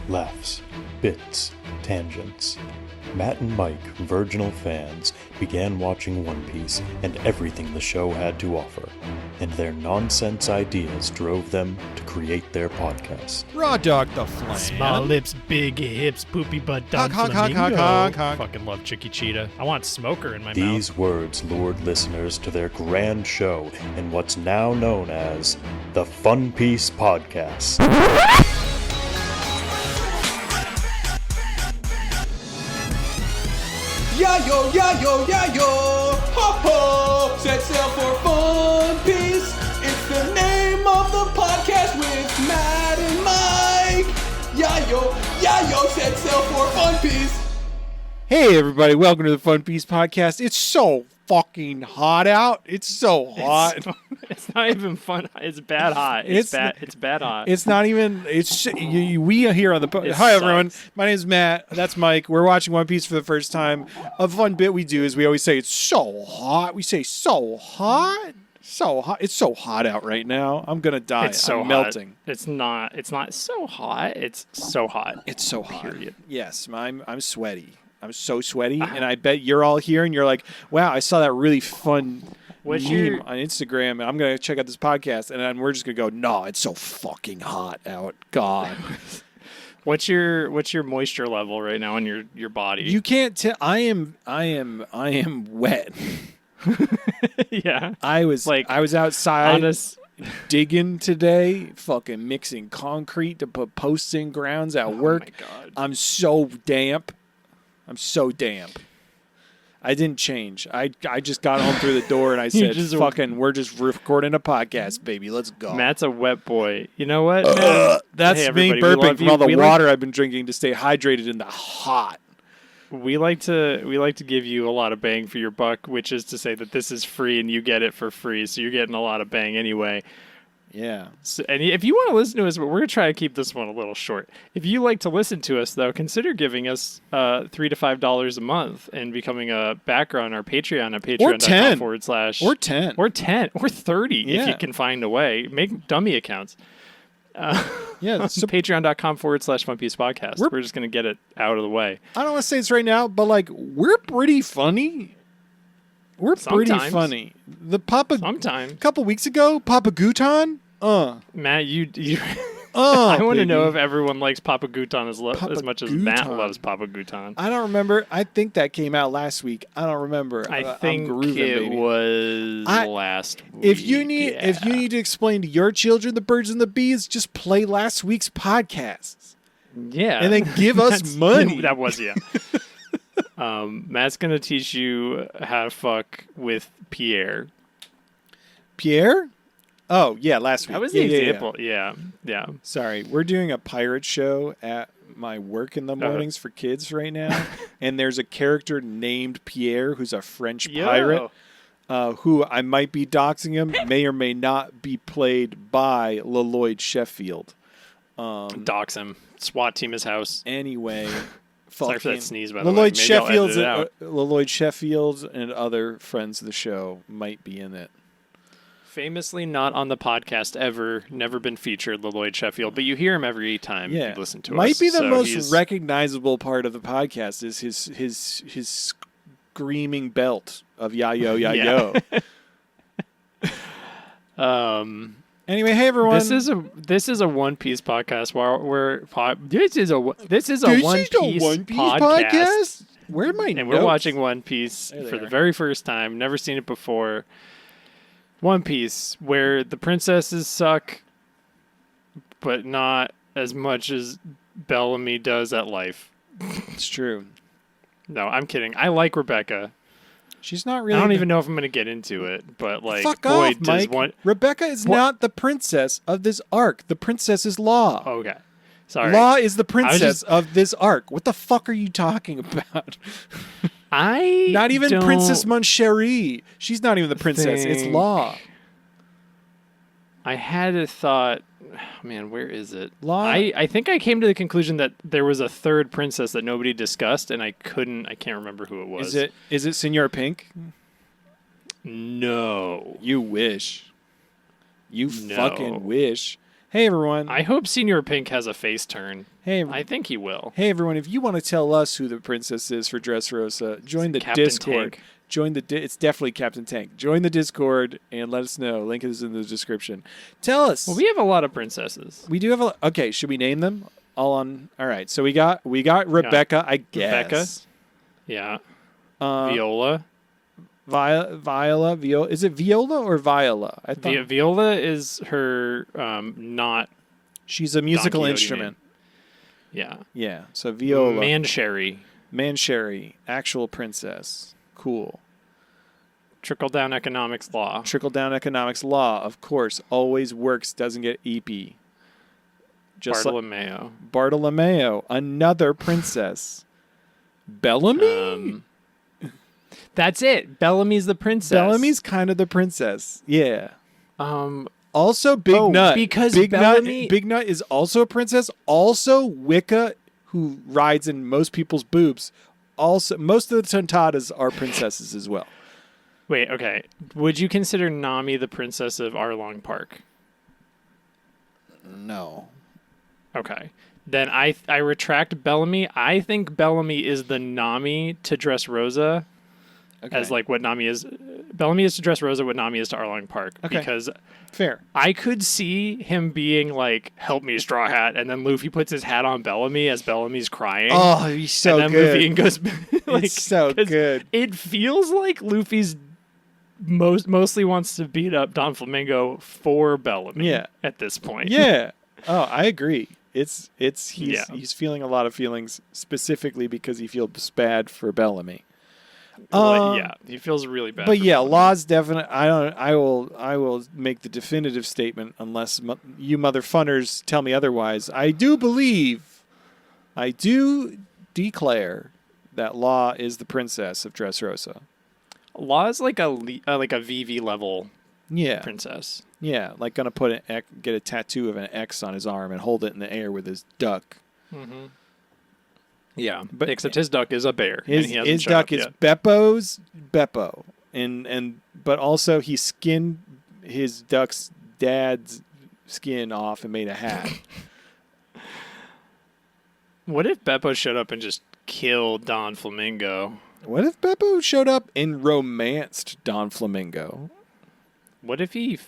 Laughs, bits, tangents. Matt and Mike, virginal fans, began watching One Piece and everything the show had to offer, and their nonsense ideas drove them to create their podcast. Raw dog the flan. Small lips, big hips, poopy butt, dog Honk, honk, flamingo. honk, honk, honk. Fucking love Chicky Cheetah. I want Smoker in my These mouth. words lured listeners to their grand show in what's now known as the Fun Piece Podcast. Yayo, yayo, yayo, ho ho, set sail for Fun Piece. It's the name of the podcast with Matt and Mike. Yayo, yayo, set sail for Fun Piece. Hey everybody, welcome to the Fun Piece Podcast. It's so fucking hot out. It's so hot. It's not even fun. It's bad hot. It's bad hot. It's not even. We are here on the. It Hi everyone. sucks. My name is Matt. That's Mike. We're watching One Piece for the first time. A fun bit we do is we always say it's so hot. We say so hot. So hot. It's so hot out right now. I'm gonna die. It's so I'm hot. melting. It's not so hot. It's so hot. It's so hot. Period. Yes, I'm sweaty. I'm so sweaty, and I bet you're all here and you're like, wow, I saw that really fun What's meme your- on Instagram, and I'm going to check out this podcast, and then we're just going to go, no, it's so fucking hot out. God. What's your moisture level right now in your body? You can't tell. I am wet. yeah. I was outside Honest. digging today, fucking mixing concrete to put posts in grounds at work. Oh my God. I'm so damp. I didn't change. I just got home through the door and I said, we're just recording a podcast, baby. Let's go. Matt's a wet boy. You know what? Matt? That's Hey, me everybody, we burping love from you. all the We water I've been drinking to stay hydrated in the hot. We like to give you a lot of bang for your buck, which is to say that this is free and you get it for free, so you're getting a lot of bang anyway. Yeah. So, and if you want to listen to us, but we're gonna try to keep this one a little short. If you like to listen to us, though, consider giving us $3 to $5 a month and becoming a backer on our Patreon at patreon.com/. Or 10. Or 10 or 30 if Yeah. you can find a way. Make dummy accounts. Yeah. So Patreon.com/funpiecepodcast. We're just gonna get it out of the way. I don't want to say this right now, but like we're pretty funny. We're pretty Sometimes. funny. The Papa Sometime, a couple weeks ago, Papa Guton. Matt, you I want to know baby. if everyone likes Papa Guton as much as Matt Gouton. loves Papa Guton. I don't remember. I think that came out last week. I don't remember. I I'm think grooving, it baby. was last week. If you need to explain to your children the birds and the bees, just play last week's podcasts. yeah, And then give us That's- money. That was Matt's gonna teach you how to fuck with Pierre. Pierre? Oh, yeah, last week. That was Yeah, the yeah, yeah. example. Yeah. Sorry, we're doing a pirate show at my work in the mornings for kids right now, and there's a character named Pierre who's a French pirate who I might be doxing him, may or may not be played by Lloyd Sheffield. Dox him. SWAT team his house. Anyway, Sorry for that sneeze, by the way. Lloyd Maybe I'll edit Sheffield's it out. Lloyd Sheffield and other friends of the show might be in it. Famously not on the podcast ever, never been featured, Lloyd Sheffield, but you hear him every time you listen to us. Might be the so most he's- recognizable part of the podcast is his screaming belt of yayo yayo. Anyway, hey everyone. This is a One Piece podcast. This is a One Piece podcast. Where am I? And we're watching One Piece There they for the are. very first time. Never seen it before. One Piece, where the princesses suck, but not as much as Bellamy does at life. It's true. No, I'm kidding. I like Rebecca. She's not really. I don't even know if I'm going to get into it, but like, Fuck boy, off, does Mike. one. Rebecca is not the princess of this arc. The princess is Law. Okay, sorry. Law is the princess just- of this arc. What the fuck are you talking about? I Not even don't Princess Mon Cherie. She's not even the princess. It's think- Law. I had a thought. Man, where is it? Law- I think I came to the conclusion that there was a third princess that nobody discussed, and I can't remember who it was. Is it Senor Pink? No. You wish. You No. fucking wish. Hey, everyone. I hope Senior Pink has a face turn. Hey, I think he will. Hey, everyone. If you want to tell us who the princess is for Dressrosa, join the Captain Discord. Tank. It's definitely Captain Tank. Join the Discord and let us know. Link is in the description. Tell us. Well, we have a lot of princesses. We do have okay, should we name them? All right. So we got Rebecca, I guess. Rebecca. Yeah. Viola. Viola. Is it Viola or Viola? I thought Viola is her not. She's a musical Don Quixote instrument. Name. Yeah. Yeah. So Viola. Mancherry. Actual princess. Cool. Trickle-down economics law. Trickle-down economics law, of course, always works, doesn't get EP. Bartolomeo, another princess. Bellamy? That's it. Bellamy's the princess. Bellamy's kind of the princess. Yeah. Also, Big Nut. Because Big Bellamy... Big Nut is also a princess. Also, Wicca, who rides in most people's boobs. Also, most of the Tontadas are princesses as well. Wait, okay. Would you consider Nami the princess of Arlong Park? No. Okay. Then I retract Bellamy. I think Bellamy is the Nami to Dressrosa. Okay. As like what Nami is. Bellamy is to Dressrosa what Nami is to Arlong Park. Okay. Because fair. I could see him being like, help me, Straw Hat, and then Luffy puts his hat on Bellamy as Bellamy's crying. Oh, he's so and then good. Luffy goes like, it's so good. It feels like Luffy's mostly wants to beat up Don Flamingo for Bellamy at this point. Yeah. Oh, I agree. He's feeling a lot of feelings specifically because he feels bad for Bellamy. He feels really bad. But yeah, Law's definite. I will make the definitive statement unless you mother funners tell me otherwise. I do declare that Law is the princess of Dressrosa. Law is like a VV level princess. Yeah, like gonna get a tattoo of an X on his arm and hold it in the air with his duck. Mm-hmm. Yeah, but except his duck is a bear. His duck is Beppo's Beppo, but also he skinned his duck's dad's skin off and made a hat. What if Beppo showed up and just killed Don Flamingo? What if Beppo showed up and romanced Don Flamingo? What if he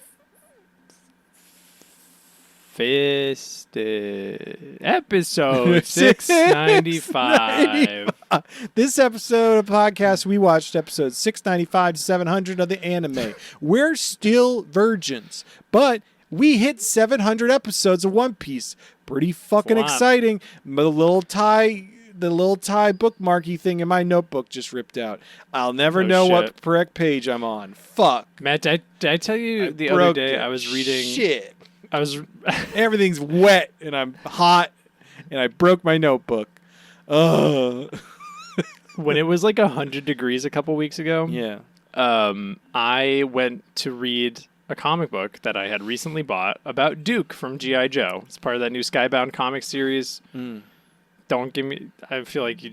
fisted episode 695? This episode of podcast, we watched episodes 695 to 700 of the anime. We're still virgins, but we hit 700 episodes of One Piece. Pretty fucking exciting. The little tie bookmarky thing in my notebook just ripped out. I'll never know what correct page I'm on. Fuck. Matt, did I tell you the other day I was reading... Shit. Everything's wet and I'm hot and I broke my notebook. Ugh. When it was like 100 degrees a couple weeks ago, I went to read a comic book that I had recently bought about Duke from G.I. Joe. It's part of that new Skybound comic series. Don't give me... I feel like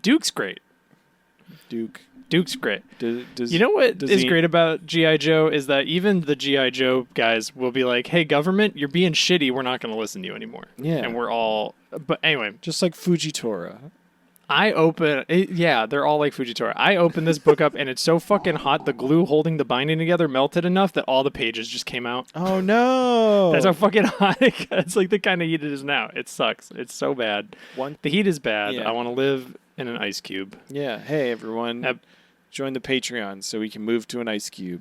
Duke's great. Duke's great. You know what is great about G.I. Joe is that even the G.I. Joe guys will be like, hey, government, you're being shitty. We're not going to listen to you anymore. Yeah. And we're all... But anyway. Just like Fujitora. they're all like Fujitora. I opened this book up and it's so fucking hot. The glue holding the binding together melted enough that all the pages just came out. Oh, no. That's how fucking hot it gets. It's like the kind of heat it is now. It sucks. It's so bad. The heat is bad. Yeah. I want to live in an ice cube. Yeah. Hey, everyone. Join the Patreon so we can move to an ice cube.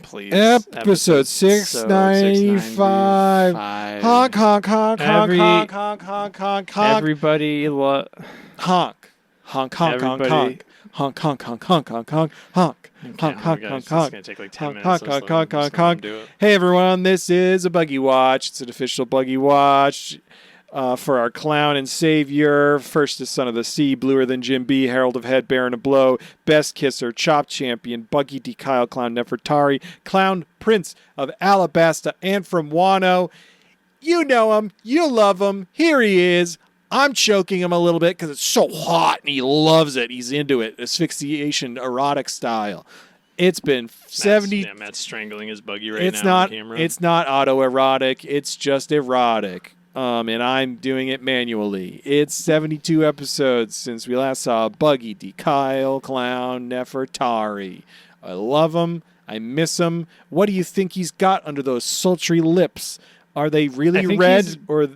Please. Episode 695. Honk, honk, honk, honk, honk, honk, honk, honk, honk. Everybody honk. Honk, honk, honk, honk, honk. Honk, honk, honk, honk, honk, honk, honk. Honk, honk, honk, honk. It's going to take like 10 minutes. Honk, honk, honk, honk. Hey, everyone. This is a Buggy Watch. It's an official Buggy Watch. For our clown and savior, firstest son of the sea, bluer than Jim B, herald of head, baron of blow, best kisser, chop champion, Buggy D. Kyle, clown Nefertari, clown prince of Alabasta, and from Wano. You know him, you love him, here he is. I'm choking him a little bit because it's so hot and he loves it. He's into it, asphyxiation, erotic style. It's been 70. Matt's strangling his buggy right now on camera. It's not autoerotic. It's just erotic. And I'm doing it manually. It's 72 episodes since we last saw Buggy, D. Kyle, Clown, Nefertari. I love him. I miss him. What do you think he's got under those sultry lips? Are they really red? Or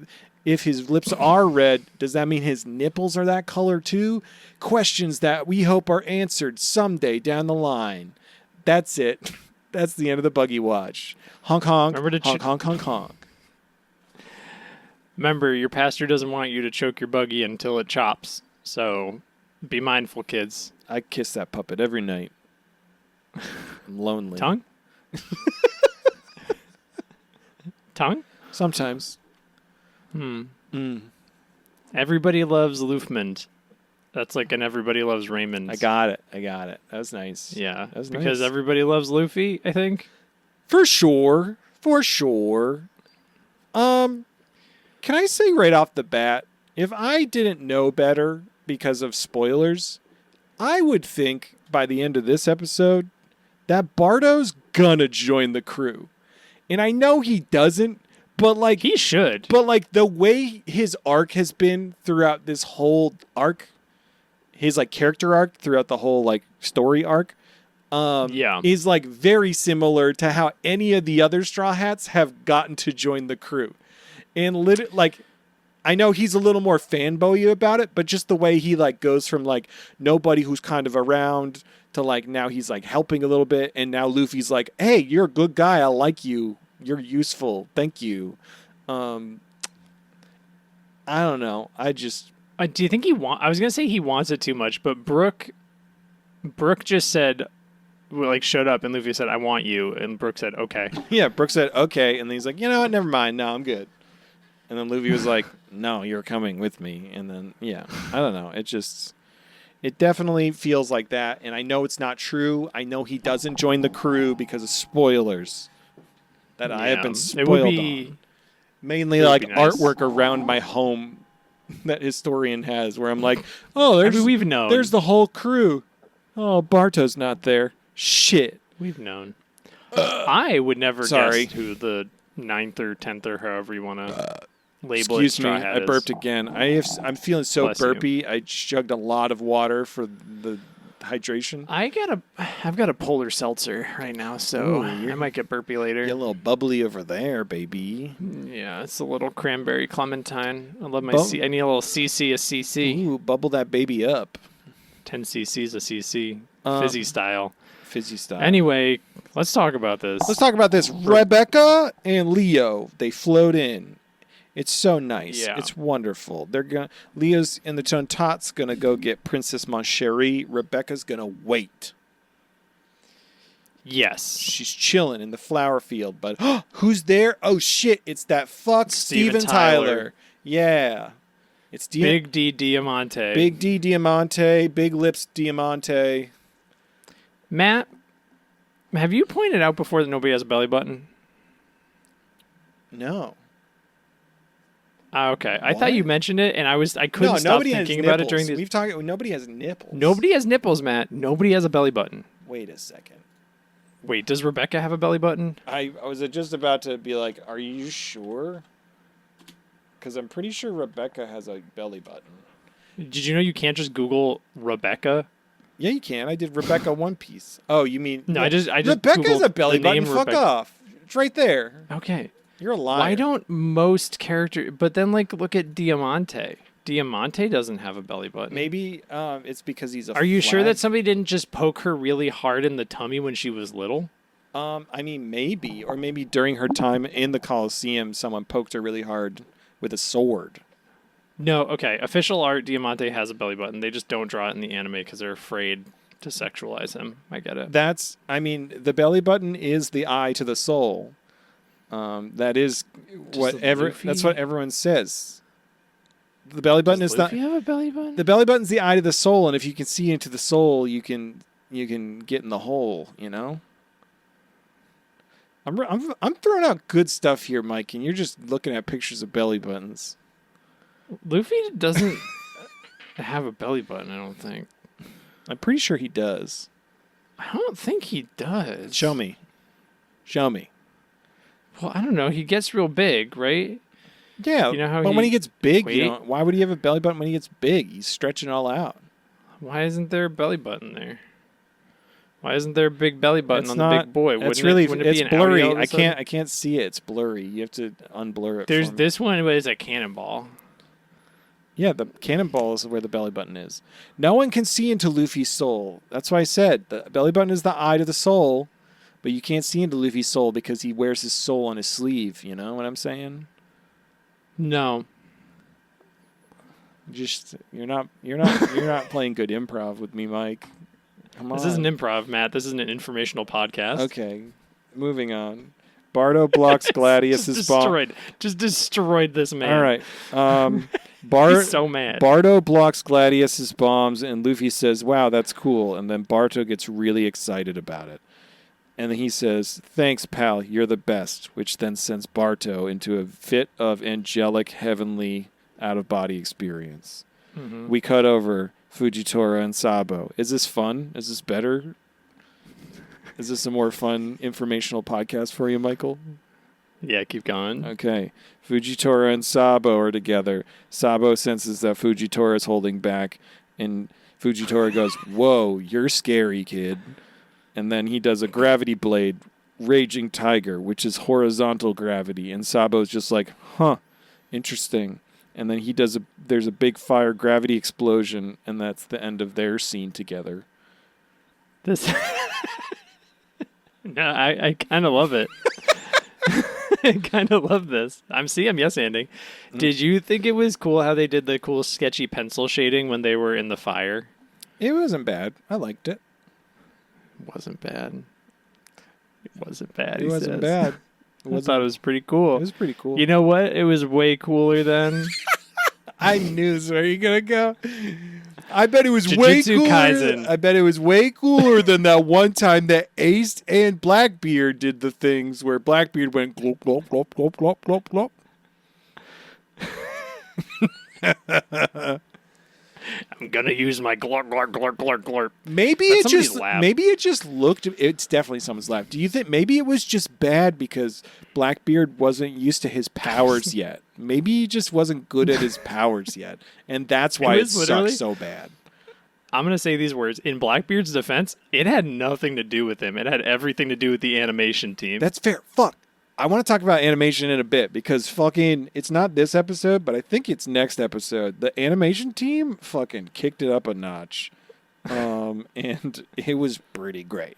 if his lips are red, does that mean his nipples are that color too? Questions that we hope are answered someday down the line. That's it. That's the end of the Buggy Watch. Honk, honk, honk, honk, honk, honk. Remember, your pastor doesn't want you to choke your buggy until it chops. So be mindful, kids. I kiss that puppet every night. I'm lonely. Tongue? Tongue? Sometimes. Everybody loves Loofman. That's like an Everybody Loves Raymond. I got it. That was nice. Yeah. That was because nice. everybody loves Luffy, I think. For sure. Can I say right off the bat, if I didn't know better because of spoilers, I would think by the end of this episode that Barto's gonna join the crew. And I know he doesn't, but like... He should. But like the way his arc has been throughout this whole arc, his like character arc throughout the whole like story arc, is like very similar to how any of the other Straw Hats have gotten to join the crew. And like, I know he's a little more fanboy about it, but just the way he like goes from like nobody who's kind of around to like now he's like helping a little bit, and now Luffy's like, hey, you're a good guy, I like you, you're useful, thank you. I don't know. Do you think I was gonna say he wants it too much, but Brooke just said, like, shut up, and Luffy said, I want you, and Brooke said, okay. Yeah, Brooke said, okay, and then he's like, you know what, never mind, no, I'm good. And then Luffy was like, no, you're coming with me. And then, yeah, I don't know. It definitely feels like that. And I know it's not true. I know he doesn't join the crew because of spoilers that I have been spoiled on. Mainly like nice. Artwork around my home that Historian has where I'm like, oh, we've known. There's the whole crew. Oh, Barto's not there. Shit. We've known. I would never guess who the 9th or 10th or however you want to label Excuse it. me, I burped again. I'm feeling so Bless burpy. you. I chugged a lot of water for the hydration. I've got a polar seltzer right now, so I might get burpy later. Get a little bubbly over there, baby. Yeah, it's a little cranberry clementine. I love my I need a little CC, a CC. Ooh, bubble that baby up. 10 cc's a CC, fizzy style. Fizzy style. Anyway, let's talk about this. Rebecca and Leo, they float in. It's so nice. Yeah. It's wonderful. Leo's in the Tontot's gonna go get Princess Moncherie. Rebecca's gonna wait. Yes. She's chilling in the flower field, but who's there? Oh shit, it's that fuck Steven Tyler. Yeah. It's Big D Diamante. Big D Diamante, Big Lips Diamante. Matt, have you pointed out before that nobody has a belly button? No. Okay. What? I thought you mentioned it, and I couldn't stop thinking about it during these. Nobody has nipples. Nobody has nipples, Matt. Nobody has a belly button. Wait a second. Wait, does Rebecca have a belly button? I was just about to be like, are you sure? Because I'm pretty sure Rebecca has a belly button. Did you know you can't just Google Rebecca? Yeah, you can. I did Rebecca One Piece. Oh, you mean... No, I just Rebecca has a belly button. Fuck off. It's right there. Okay. You're a liar. Why don't most characters... But then, like, look at Diamante. Diamante doesn't have a belly button. Maybe it's because he's a Are you sure that somebody didn't just poke her really hard in the tummy when she was little? I mean, maybe. Or maybe during her time in the Coliseum, someone poked her really hard with a sword. No, okay. Official art, Diamante has a belly button. They just don't draw it in the anime because they're afraid to sexualize him. I get it. The belly button is the eye to the soul. That's what everyone says. The belly button is not. Does Luffy have a belly button? The belly button's the eye to the soul, and if you can see into the soul, you can get in the hole. You know. I'm throwing out good stuff here, Mike, and you're just looking at pictures of belly buttons. Luffy doesn't have a belly button, I don't think. I'm pretty sure he does. I don't think he does. Show me. Well, I don't know. He gets real big, right? Yeah, you know how but when he gets big, Wait. why would he have a belly button when he gets big? He's stretching it all out. Why isn't there a belly button there? Why isn't there a big belly button It's on not, the big boy? It's Wouldn't it be an blurry. Audi all of a sudden? I can't see it. It's blurry. You have to unblur it. There's for me. this one, but it's a cannonball. Yeah, the cannonball is where the belly button is. No one can see into Luffy's soul. That's why I said the belly button is the eye to the soul, but you can't see into Luffy's soul because he wears his soul on his sleeve. You know what I'm saying? No. Just you're not playing good improv with me, Mike. Come on. This isn't improv, Matt. This is an informational podcast. Okay, moving on. Barto blocks Gladius's bomb. Just destroyed this man. All right. He's so mad. Barto blocks Gladius's bombs, and Luffy says, "Wow, that's cool." And then Barto gets really excited about it. And then he says, "Thanks, pal. You're the best," which then sends Barto into a fit of angelic, heavenly, out-of-body experience. Mm-hmm. We cut over Fujitora and Sabo. Is this fun? Is this better? Is this a more fun, informational podcast for you, Michael? Yeah, keep going. Okay. Fujitora and Sabo are together. Sabo senses that Fujitora is holding back, and Fujitora goes, "Whoa, you're scary, kid." And then he does a gravity blade, Raging Tiger, which is horizontal gravity, and Sabo's just like, "Huh, interesting." And then there's a big fire gravity explosion, and that's the end of their scene together. This No, I kind of love it. I kind of love this. I'm yes-anding. Did you think it was cool how they did the cool sketchy pencil shading when they were in the fire? It wasn't bad. I liked it. It wasn't bad. It wasn't bad. It wasn't bad. I thought it was pretty cool. It was pretty cool. You know what? It was way cooler than... I knew this was where you're gonna go. I bet it was Jujutsu way cooler. Kaisen. I bet it was way cooler than that one time that Ace and Blackbeard did the things where Blackbeard went glop glop glop glop glop glop glop. I'm gonna use my glorp glorp glorp glorp glorp. Maybe it just looked. It's definitely someone's laugh. Do you think maybe it was just bad because Blackbeard wasn't used to his powers yet? Maybe he just wasn't good at his powers yet, and that's why it sucked so bad. I'm gonna say these words in Blackbeard's defense. It had nothing to do with him. It had everything to do with the animation team. That's fair. Fuck. I want to talk about animation in a bit because it's not this episode, but I think it's next episode. The animation team fucking kicked it up a notch. And it was pretty great.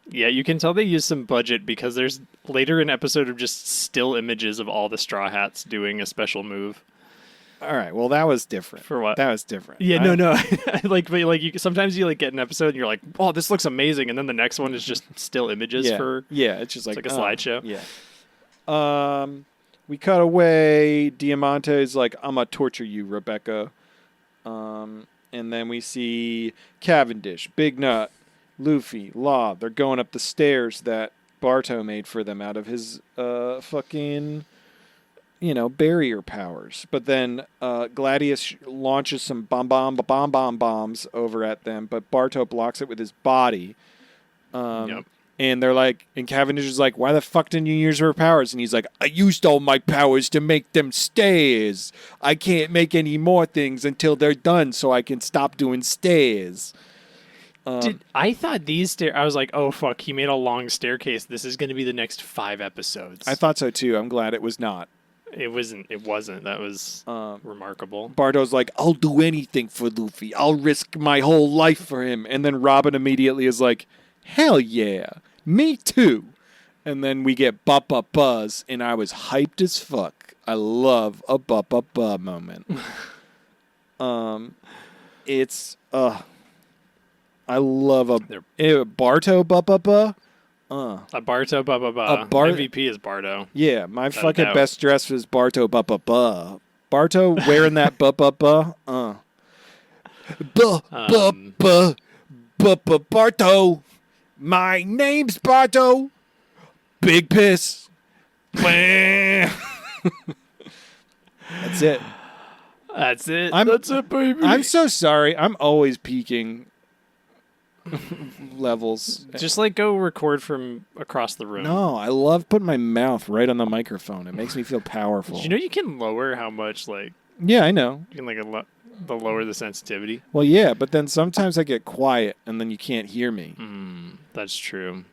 Yeah, you can tell they used some budget because there's later an episode of just still images of all the Straw Hats doing a special move. All right, well that was different. For what? That was different. Yeah, no. Sometimes you get an episode and you're like, "Oh, this looks amazing," and then the next one is just still images for. Yeah, it's just like a slideshow. Yeah. We cut away. Diamante is like, "I'm gonna torture you, Rebecca." And then we see Cavendish, Big Nut, Luffy, Law. They're going up the stairs that Barto made for them out of his fucking. Barrier powers. But then Gladius launches some bombs over at them, but Barto blocks it with his body. And they're like, and Cavendish is like, "Why the fuck didn't you use your powers?" And he's like, "I used all my powers to make them stairs. I can't make any more things until they're done so I can stop doing stairs." I thought these stairs... I was like, oh, fuck, he made a long staircase. This is going to be the next 5 episodes. I thought so, too. I'm glad it was not. It wasn't. That was remarkable. Barto's like, "I'll do anything for Luffy. I'll risk my whole life for him." And then Robin immediately is like, "Hell yeah, me too." And then we get buzz, and I was hyped as fuck. I love a buzz moment. I love a Barto buzz. A Barto MVP is Barto. Yeah, my fucking best dress was Barto Barto wearing that Barto. My name's Barto. Big piss. That's it. That's it. That's it, baby. I'm so sorry. I'm always peeking. levels. Just like go record from across the room. No, I love putting my mouth right on the microphone. It makes me feel powerful. Did you know you can lower how much like? Yeah, I know. You can like lower the sensitivity. Well, yeah, but then sometimes I get quiet and then you can't hear me. That's true.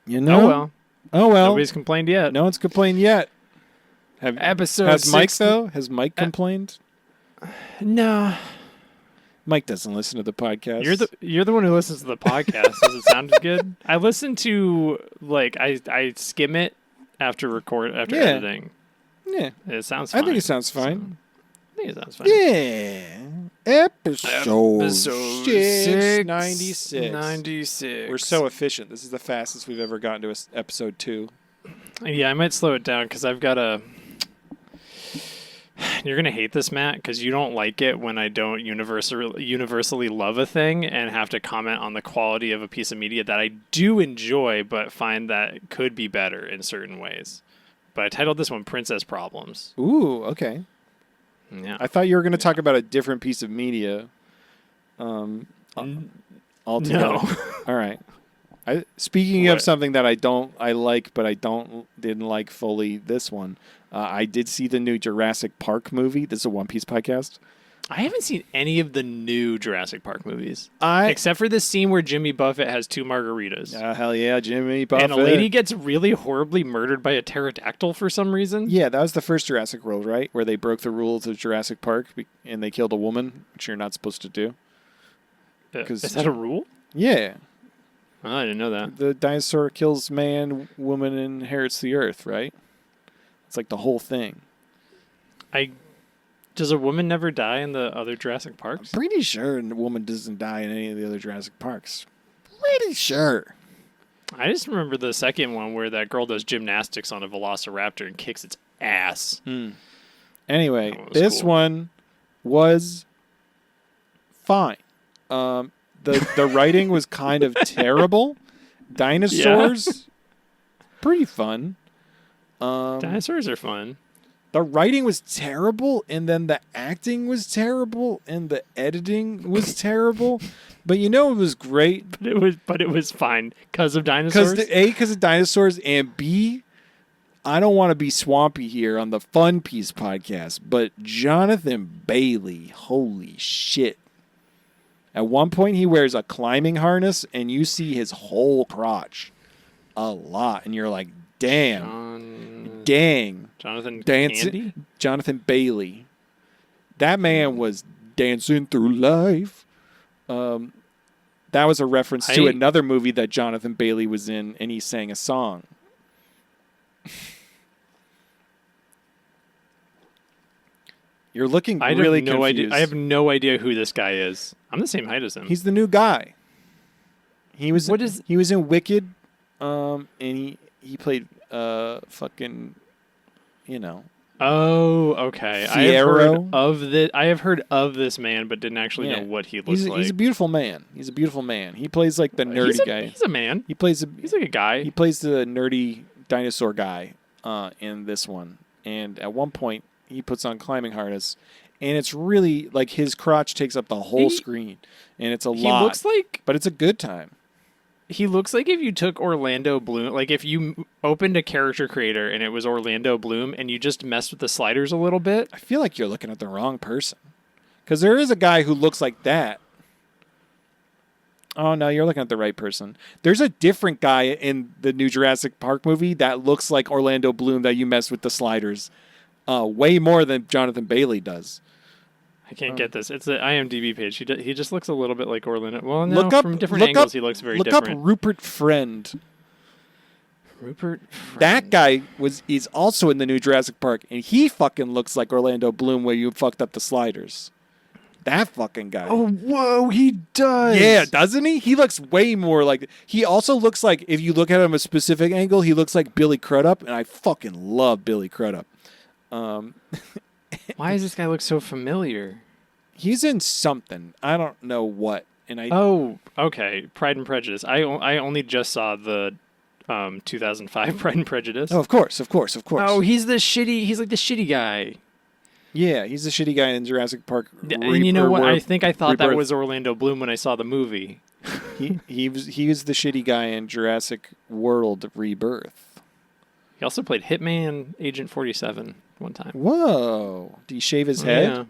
You know? Oh well. Nobody's complained yet. No one's complained yet. Has Mike though? Has Mike complained? No. Mike doesn't listen to the podcast. You're the one who listens to the podcast. Does it sound good? I listen to I skim it after editing. Yeah. It sounds fine. I think it sounds fine. I think it sounds fine. Yeah. Episode 696. 96. We're so efficient. This is the fastest we've ever gotten to episode 2. Yeah, I might slow it down because I've got a... You're going to hate this, Matt, because you don't like it when I don't universally love a thing and have to comment on the quality of a piece of media that I do enjoy but find that could be better in certain ways. But I titled this one Princess Problems. Ooh, okay. Yeah. I thought you were going to talk about a different piece of media altogether. No. All right. Speaking of something that I like, but I didn't like fully this one. I did see the new Jurassic Park movie. This is a One Piece podcast. I haven't seen any of the new Jurassic Park movies. Except for this scene where Jimmy Buffett has 2 margaritas. Hell yeah, Jimmy Buffett. And a lady gets really horribly murdered by a pterodactyl for some reason. Yeah, that was the first Jurassic World, right? Where they broke the rules of Jurassic Park and they killed a woman, which you're not supposed to do. Is that a rule? Yeah. Oh, I didn't know that. The dinosaur kills man, woman inherits the earth, right? It's like the whole thing. Does a woman never die in the other Jurassic Parks? I'm pretty sure a woman doesn't die in any of the other Jurassic Parks. Pretty sure. I just remember the second one where that girl does gymnastics on a velociraptor and kicks its ass. Anyway, this one was fine. The writing was kind of terrible. Dinosaurs, pretty fun. Dinosaurs are fun. The writing was terrible, and then the acting was terrible, and the editing was terrible. But it was great. But it was fine because of dinosaurs. Because of dinosaurs, and B, I don't want to be swampy here on the Fun Piece podcast, but Jonathan Bailey, holy shit. At one point, he wears a climbing harness, and you see his whole crotch a lot, and you're like, dang. Jonathan Bailey. That man was dancing through life. That was a reference to another movie that Jonathan Bailey was in, and he sang a song. You're looking really confused. I have no idea who this guy is. I'm the same height as him. He's the new guy. He was in Wicked, and he played fucking, Oh, okay. Fiero. I have heard of this man, but didn't actually know what he looks like. He's a beautiful man. He plays like the nerdy guy. He's a man. He's like a guy. He plays the nerdy dinosaur guy in this one. And at one point, he puts on climbing harness, and it's really like his crotch takes up the whole screen, and it's a lot. He looks like, but it's a good time. He looks like if you took Orlando Bloom, like if you opened a character creator and it was Orlando Bloom and you just messed with the sliders a little bit. I feel like you're looking at the wrong person. Because there is a guy who looks like that. Oh, no, you're looking at the right person. There's a different guy in the new Jurassic Park movie that looks like Orlando Bloom that you mess with the sliders way more than Jonathan Bailey does. I can't get this. It's the IMDb page. He just looks a little bit like Orlando. Well, no, from different angles, he looks very different. Look up Rupert Friend. Rupert Friend. That guy is also in the new Jurassic Park, and he fucking looks like Orlando Bloom where you fucked up the sliders. That fucking guy. Oh, whoa, he does. Yeah, doesn't he? He looks way more like... He also looks like, if you look at him a specific angle, he looks like Billy Crudup, and I fucking love Billy Crudup. Why does this guy look so familiar? He's in something. I don't know what. Oh, okay. Pride and Prejudice. I only just saw the 2005 Pride and Prejudice. Oh, of course. Oh, he's like the shitty guy. Yeah, he's the shitty guy in Jurassic Park. And you know what? I thought that was Orlando Bloom when I saw the movie. He was the shitty guy in Jurassic World Rebirth. He also played Hitman Agent 47 one time. Whoa! Did he shave his head?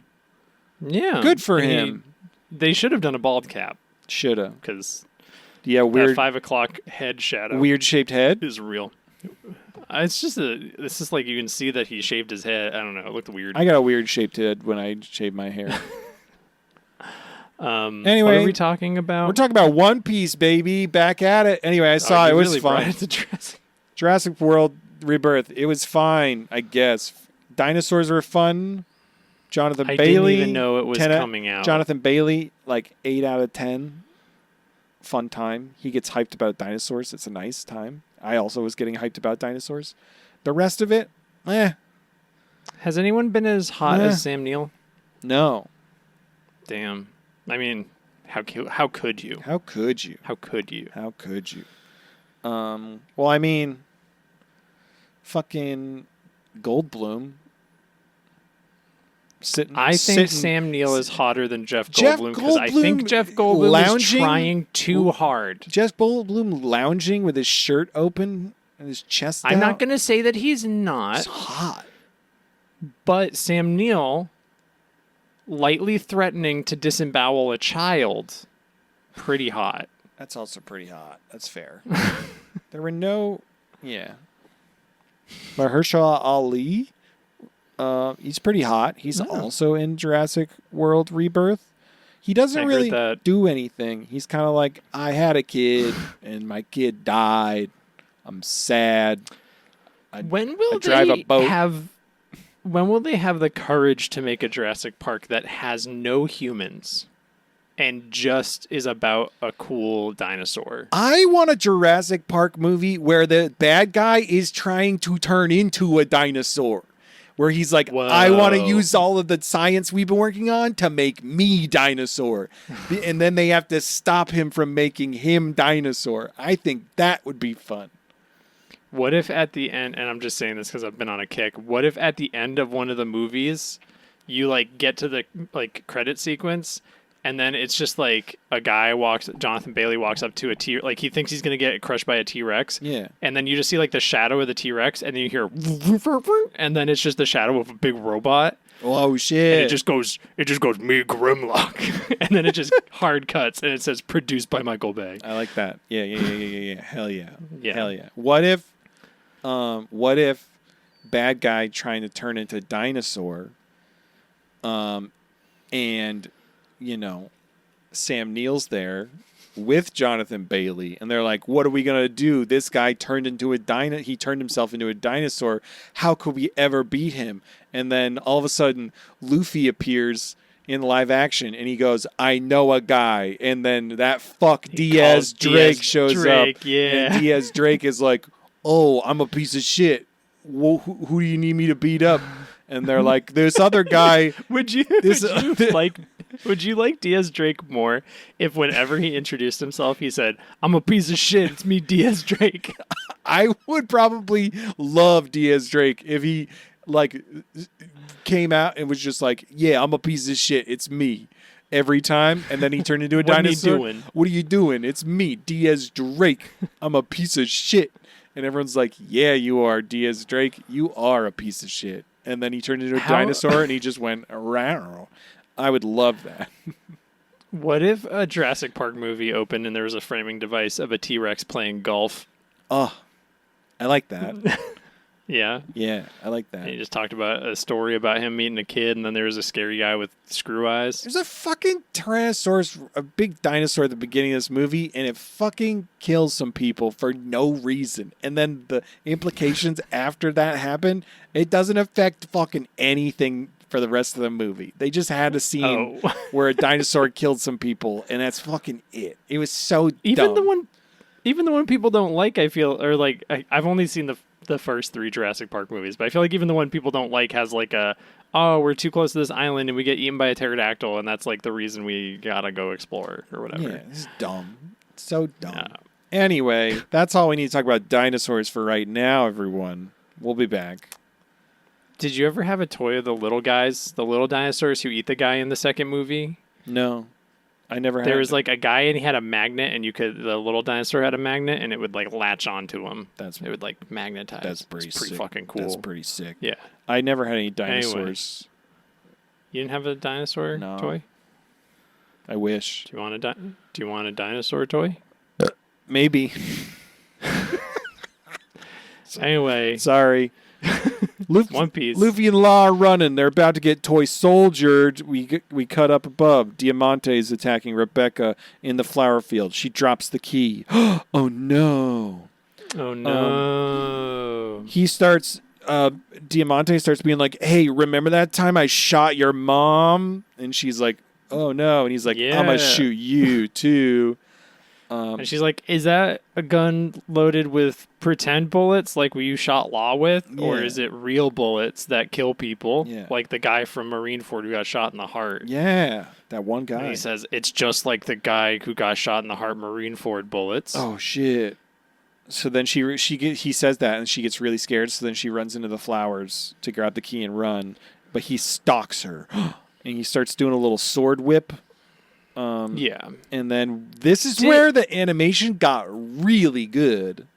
Yeah. Good for him. They should have done a bald cap. Shoulda. Because weird that 5 o'clock head shadow. Weird shaped head is real. It's just like you can see that he shaved his head. I don't know. It looked weird. I got a weird shaped head when I shaved my hair. Anyway, what are we talking about? We're talking about One Piece, baby. Back at it. Anyway, I saw it was really fun. Jurassic World Rebirth. It was fine, I guess. Dinosaurs were fun. Jonathan Bailey. I didn't even know it was coming out. Jonathan Bailey, like 8 out of 10. Fun time. He gets hyped about dinosaurs. It's a nice time. I also was getting hyped about dinosaurs. The rest of it, Has anyone been as hot as Sam Neill? No. Damn. I mean, how could you? How could you? How could you? How could you? Well, I mean, fucking Goldblum. I think Sam Neill is hotter than Jeff Goldblum because I think Jeff Goldblum is trying too hard. Jeff Goldblum lounging with his shirt open and his chest out. I'm not going to say that he's not. He's hot. But Sam Neill, lightly threatening to disembowel a child, pretty hot. That's also pretty hot. That's fair. There were no... Yeah. Mahershala Ali... he's pretty hot. He's also in Jurassic World Rebirth. He doesn't really do anything. He's kind of like, I had a kid and my kid died. I'm sad. When will they have the courage to make a Jurassic Park that has no humans and just is about a cool dinosaur? I want a Jurassic Park movie where the bad guy is trying to turn into a dinosaur. Where he's like, whoa. I want to use all of the science we've been working on to make me dinosaur. And then they have to stop him from making him dinosaur. I think that would be fun. What if at the end, and I'm just saying this because I've been on a kick, what if at the end of one of the movies, you like get to the like credit sequence, and then it's just like Jonathan Bailey walks up to a T, like he thinks he's going to get crushed by a T-Rex. Yeah. And then you just see like the shadow of the T-Rex and then you hear, and then it's just the shadow of a big robot. Oh shit. And it just goes, me Grimlock. And then it just hard cuts and it says produced by Michael Bay. I like that. Yeah. Hell yeah. Hell yeah. What if bad guy trying to turn into dinosaur, and Sam Neill's there with Jonathan Bailey, and they're like, what are we going to do? This guy turned he turned himself into a dinosaur. How could we ever beat him? And then all of a sudden, Luffy appears in live action, and he goes, I know a guy. And then that Diaz Drake shows up. Yeah. And Diaz Drake is like, oh, I'm a piece of shit. Who do you need me to beat up? And they're like, this other guy. Would you like Diaz Drake more if whenever he introduced himself, he said, I'm a piece of shit. It's me, Diaz Drake. I would probably love Diaz Drake if he like came out and was just like, yeah, I'm a piece of shit. It's me every time. And then he turned into a dinosaur. What are you doing? It's me, Diaz Drake. I'm a piece of shit. And everyone's like, yeah, you are, Diaz Drake. You are a piece of shit. And then he turned into a dinosaur and he just went around. I would love that. What if a Jurassic Park movie opened and there was a framing device of a T-Rex playing golf? Oh, I like that. Yeah? Yeah, I like that. And he just talked about a story about him meeting a kid, and then there was a scary guy with screw eyes. There's a fucking Tyrannosaurus, a big dinosaur at the beginning of this movie, and it fucking kills some people for no reason. And then the implications after that happen, it doesn't affect fucking anything for the rest of the movie. They just had a scene where a dinosaur killed some people, and that's fucking it. It was so dumb. Even the one people don't like, I feel, or like, I've only seen the first 3 Jurassic Park movies, but I feel like even the one people don't like has like we're too close to this island and we get eaten by a pterodactyl, and that's like the reason we gotta go explore or whatever. Yeah, it's dumb. It's so dumb. Yeah. Anyway, that's all we need to talk about dinosaurs for right now, everyone. We'll be back. Did you ever have a toy of the little guys, the little dinosaurs who eat the guy in the second movie? No. I never had. There was like a guy and he had a magnet, and the little dinosaur had a magnet, and it would like latch onto him. It would like magnetize. That's pretty sick. Fucking cool. That's pretty sick. Yeah. I never had any dinosaurs. Anyway, you didn't have a dinosaur toy? I wish. Do you want a dinosaur toy? Maybe. Anyway. Sorry. One Piece. Luffy and Law are running. They're about to get toy soldiered. We cut up above. Diamante is attacking Rebecca in the flower field. She drops the key. Oh no. Oh no. He starts Diamante starts being like, "Hey, remember that time I shot your mom?" And she's like, "Oh no." And he's like, "I'm gonna shoot you too." And she's like, "Is that a gun loaded with pretend bullets like you shot Law with? Yeah. Or is it real bullets that kill people? Yeah. Like the guy from Marineford who got shot in the heart." Yeah, that one guy. And he says, "It's just like the guy who got shot in the heart Marineford bullets." Oh, shit. So then he says that, and she gets really scared, so then she runs into the flowers to grab the key and run. But he stalks her, and he starts doing a little sword whip. Yeah. And then this is where the animation got really good.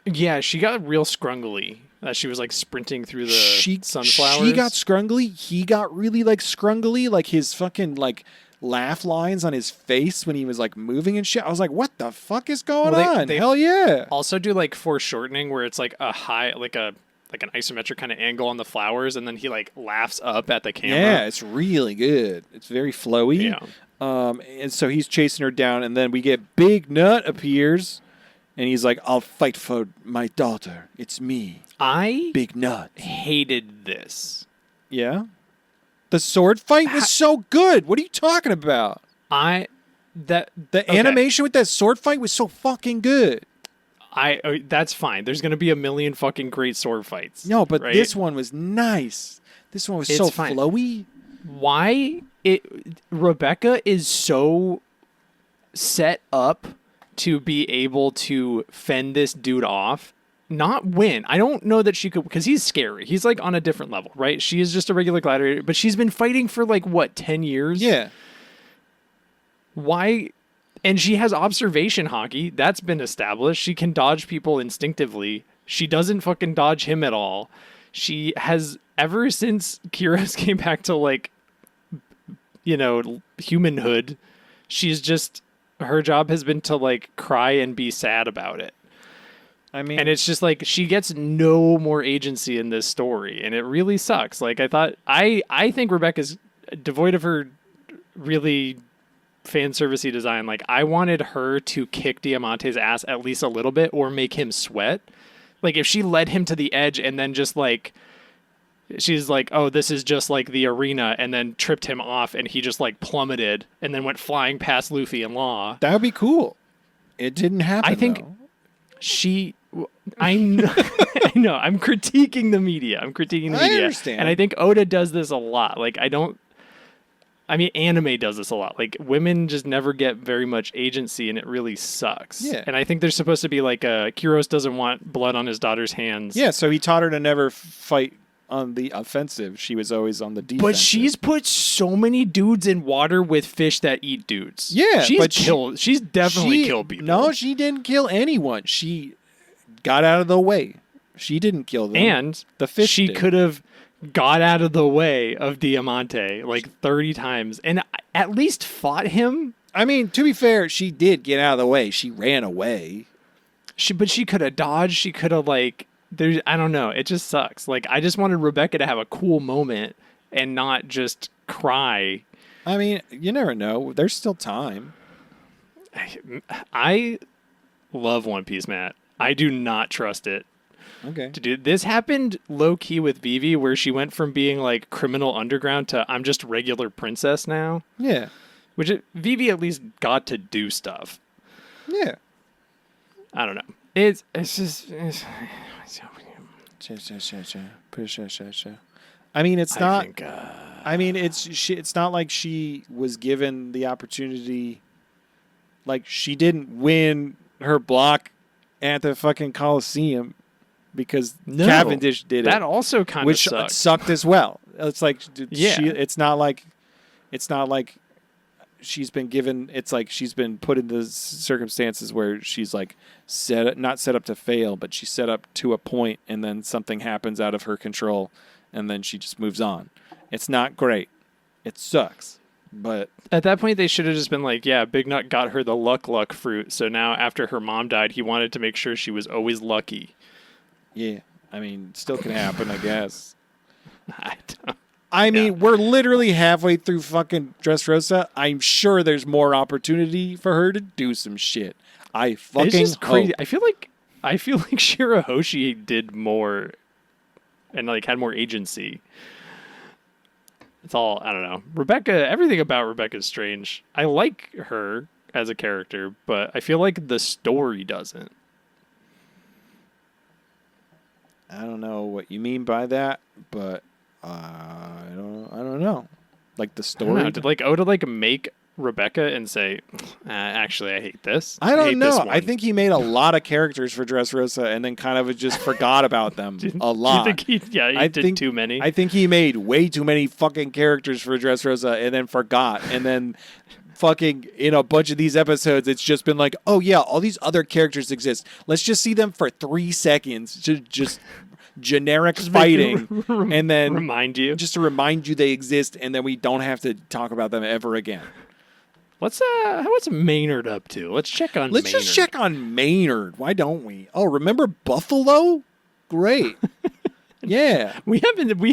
Yeah, she got real scrungly as she was like sprinting through the sunflowers. She got scrungly. He got really like scrungly, like his fucking like laugh lines on his face when he was like moving and shit. I was like, what the fuck is going on? Hell yeah. Also do like foreshortening where it's like a high, like an isometric kind of angle on the flowers, and then he like laughs up at the camera. Yeah, it's really good. It's very flowy. Yeah. And so he's chasing her down, and then we get Big Nut appears, and he's like, "I'll fight for my daughter. It's me, Big Nut." Hated this. Yeah? The sword fight was so good. What are you talking about? The animation with that sword fight was so fucking good. That's fine. There's going to be a million fucking great sword fights. No, but right? this one was nice. This one was so flowy. Why Rebecca is so set up to be able to fend this dude off, not win. I don't know that she could, because he's scary. He's like on a different level, right? She is just a regular gladiator, but she's been fighting for like what, 10 years? Yeah. Why? And she has observation hockey. That's been established. She can dodge people instinctively. She doesn't fucking dodge him at all. She has, ever since Kyros came back to like, you know, humanhood, she's just, her job has been to like cry and be sad about it. I mean, and it's just like she gets no more agency in this story, and it really sucks. Like I think Rebecca's devoid of her really fan servicey design. Like I wanted her to kick Diamante's ass at least a little bit or make him sweat. Like if she led him to the edge and then just like, she's like, "Oh, this is just like the arena," and then tripped him off and he just like plummeted and then went flying past Luffy and Law. That would be cool. It didn't happen. I think I know. I'm critiquing the media. I understand. And I think Oda does this a lot. Like anime does this a lot. Like women just never get very much agency, and it really sucks. Yeah. And I think there's supposed to be like Kyros doesn't want blood on his daughter's hands. Yeah, so he taught her to never fight on the offensive. She was always on the defensive. But she's put so many dudes in water with fish that eat dudes. Yeah, she's definitely killed people. No, she didn't kill anyone. She got out of the way. She didn't kill them. And the fish she did. could have got out of the way of Diamante like 30 times and at least fought him. I mean, to be fair, she did get out of the way. She ran away. But she could have dodged. She could have like, I don't know. It just sucks. Like I just wanted Rebecca to have a cool moment and not just cry. I mean, you never know. There's still time. I love One Piece, Matt. I do not trust it. Okay. To do this happened low key with Vivi, where she went from being like criminal underground to I'm just regular princess now. Yeah. Vivi at least got to do stuff. Yeah. I don't know. It's just. I mean, it's not. I mean, it's not like she was given the opportunity. Like she didn't win her block at the fucking Coliseum because Cavendish did it. That also kind of sucked as well. It's like yeah. It's not like she's been given. It's like she's been put in the circumstances where she's like not set up to fail, but she's set up to a point, and then something happens out of her control, and then she just moves on. It's not great. It sucks. But at that point, they should have just been like, yeah, Big Nut got her the luck fruit. So now after her mom died, he wanted to make sure she was always lucky. Yeah. I mean, still can happen, I guess. I mean, we're literally halfway through fucking Dressrosa. I'm sure there's more opportunity for her to do some shit. I fucking it's just crazy. hope. I feel like Shirahoshi did more and like had more agency. It's all, I don't know. Rebecca, everything about Rebecca is strange. I like her as a character, but I feel like the story doesn't. I don't know what you mean by that, but I don't know. Like the story. Did like Oda like make Rebecca and say, actually, I hate this. I don't hate know. this one. I think he made a lot of characters for Dressrosa and then kind of just forgot about them a lot. Do you think he did too many? I think he made way too many fucking characters for Dressrosa and then forgot. And then fucking in a bunch of these episodes, it's just been like, oh yeah, all these other characters exist. Let's just see them for 3 seconds. Just generic fighting and then remind you. Just to remind you they exist, and then we don't have to talk about them ever again. What's Maynard up to? Let's check on Let's Maynard. just check on Maynard. Why don't we? Oh, remember Buffalo? Great. Yeah. We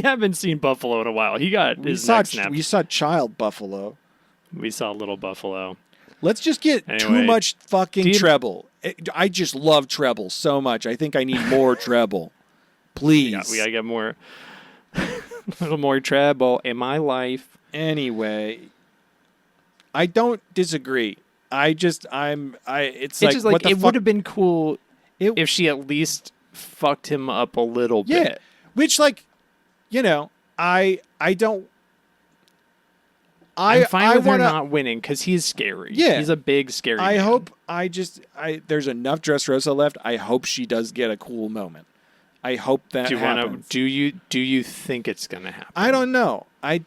haven't seen Buffalo in a while. He got his neck snapped. We saw Child Buffalo. We saw Little Buffalo. Let's just get Anyway, too much fucking treble. I just love treble so much. I think I need more treble. Please. We gotta get more, a little more treble in my life. Anyway, I don't disagree. It's just like what the it fuck? would have been cool if she at least fucked him up a little bit. Yeah, which like, I don't. I'm fine with her not winning because he's scary. Yeah, he's a big scary. I man. hope there's enough Dressrosa left. I hope she does get a cool moment. I hope that happens. Do you think it's gonna happen? I don't know. I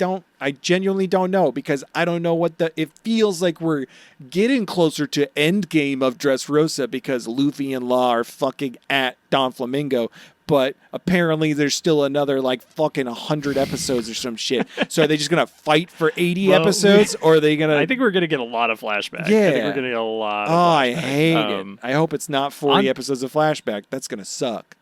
genuinely don't know because I don't know it feels like we're getting closer to endgame of Dressrosa because Luffy and Law are fucking at Don Flamingo, but apparently there's still another like fucking 100 episodes or some shit. So are they just gonna fight for 80 episodes, or are they gonna? I think we're gonna get a lot of flashback. Yeah. I think we're gonna get a lot. Oh, I hate it. I hope it's not 40 on, episodes of flashback. That's gonna suck.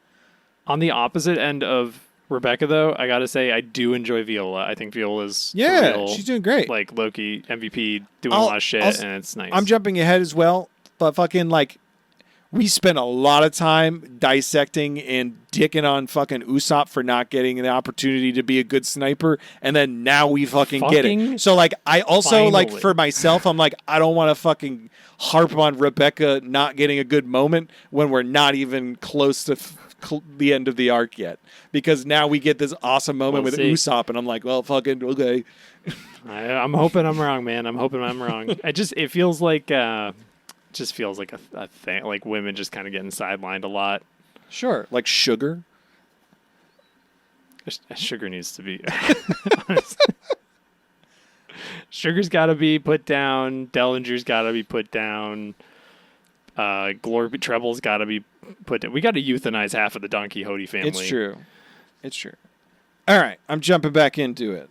On the opposite end of Rebecca, though, I gotta say I do enjoy Viola. I think Viola's real, she's doing great. Like Loki MVP, doing a lot of shit, and it's nice. I'm jumping ahead as well, but fucking like we spent a lot of time dissecting and dicking on fucking Usopp for not getting the opportunity to be a good sniper, and then now we fucking get it. So like I also finally. like for myself, I'm like I don't want to fucking harp on Rebecca not getting a good moment when we're not even close to the end of the arc yet, because now we get this awesome moment with Usopp, and I'm like, well, fucking okay. I'm hoping I'm wrong, man. I'm hoping I'm wrong. It feels like a thing, like women just kind of getting sidelined a lot. Sure, like Sugar. Sugar needs to be. Sugar's got to be put down. Dellinger's got to be put down. Glory Treble's got to be put down. We got to euthanize half of the Don Quixote family. It's true. All right, I'm jumping back into it.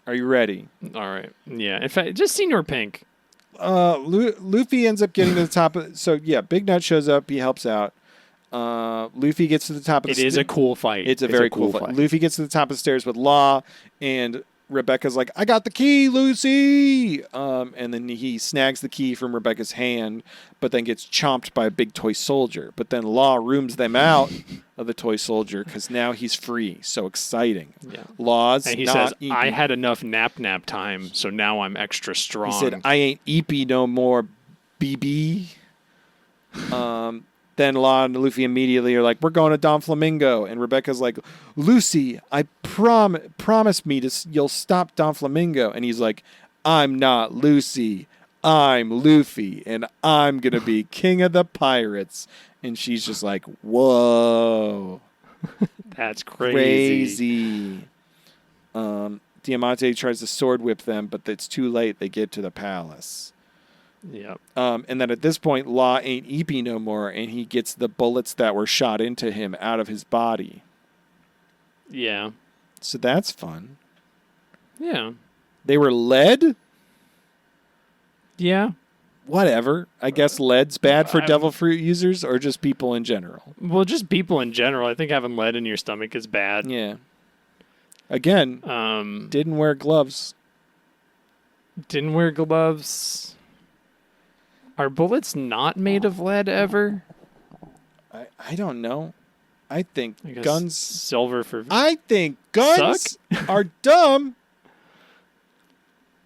Are you ready? All right. Yeah. In fact, just Senior Pink. Luffy ends up getting to the top of. So yeah, Big Nut shows up. He helps out. Luffy gets to the top of the stairs. It is a cool fight. It's a very cool fight. Luffy gets to the top of the stairs with Law, and Rebecca's like, I got the key, Lucy! And then he snags the key from Rebecca's hand, but then gets chomped by a big toy soldier. But then Law rooms them out of the toy soldier because now he's free. So exciting. Yeah. Law's and he not says, eepy. I had enough nap time, so now I'm extra strong. He said, I ain't eepy no more, BB. Then Law and Luffy immediately are like, we're going to Don Flamingo. And Rebecca's like, Lucy, I promise me you'll stop Don Flamingo. And he's like, I'm not Lucy. I'm Luffy. And I'm going to be king of the pirates. And she's just like, whoa. That's crazy. Diamante tries to sword whip them, but it's too late. They get to the palace. Yep. And then at this point, Law ain't Eepy no more, and he gets the bullets that were shot into him out of his body. Yeah. So that's fun. Yeah. They were lead? Yeah. Whatever. I guess lead's bad for devil fruit users or just people in general? Well, just people in general. I think having lead in your stomach is bad. Yeah. Again, didn't wear gloves. Didn't wear gloves. Are bullets not made of lead ever? I don't know. I think guns... Silver for... I think guns are dumb.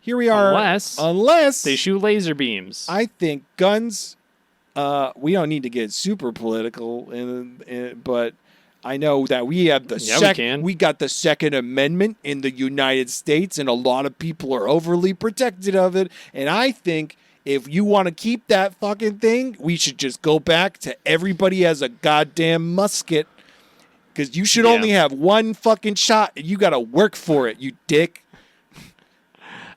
Here we are. Unless they shoot laser beams. I think guns... we don't need to get super political, but I know that we have we got the Second Amendment in the United States, and a lot of people are overly protected of it. And I think if you want to keep that fucking thing, we should just go back to everybody has a goddamn musket, because you should only have one fucking shot, and you got to work for it, you dick.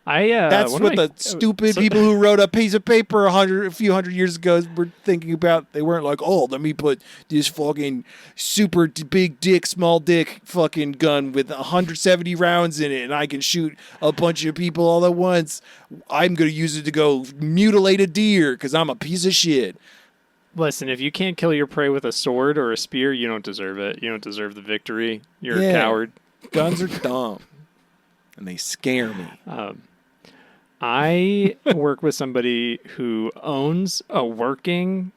That's what the stupid people who wrote a piece of paper a few hundred years ago were thinking about. They weren't like, oh, let me put this fucking super big dick, small dick fucking gun with 170 rounds in it, and I can shoot a bunch of people all at once. I'm going to use it to go mutilate a deer because I'm a piece of shit. Listen, if you can't kill your prey with a sword or a spear, you don't deserve it. You don't deserve the victory. You're a coward. Guns are dumb, and they scare me. I work with somebody who owns a working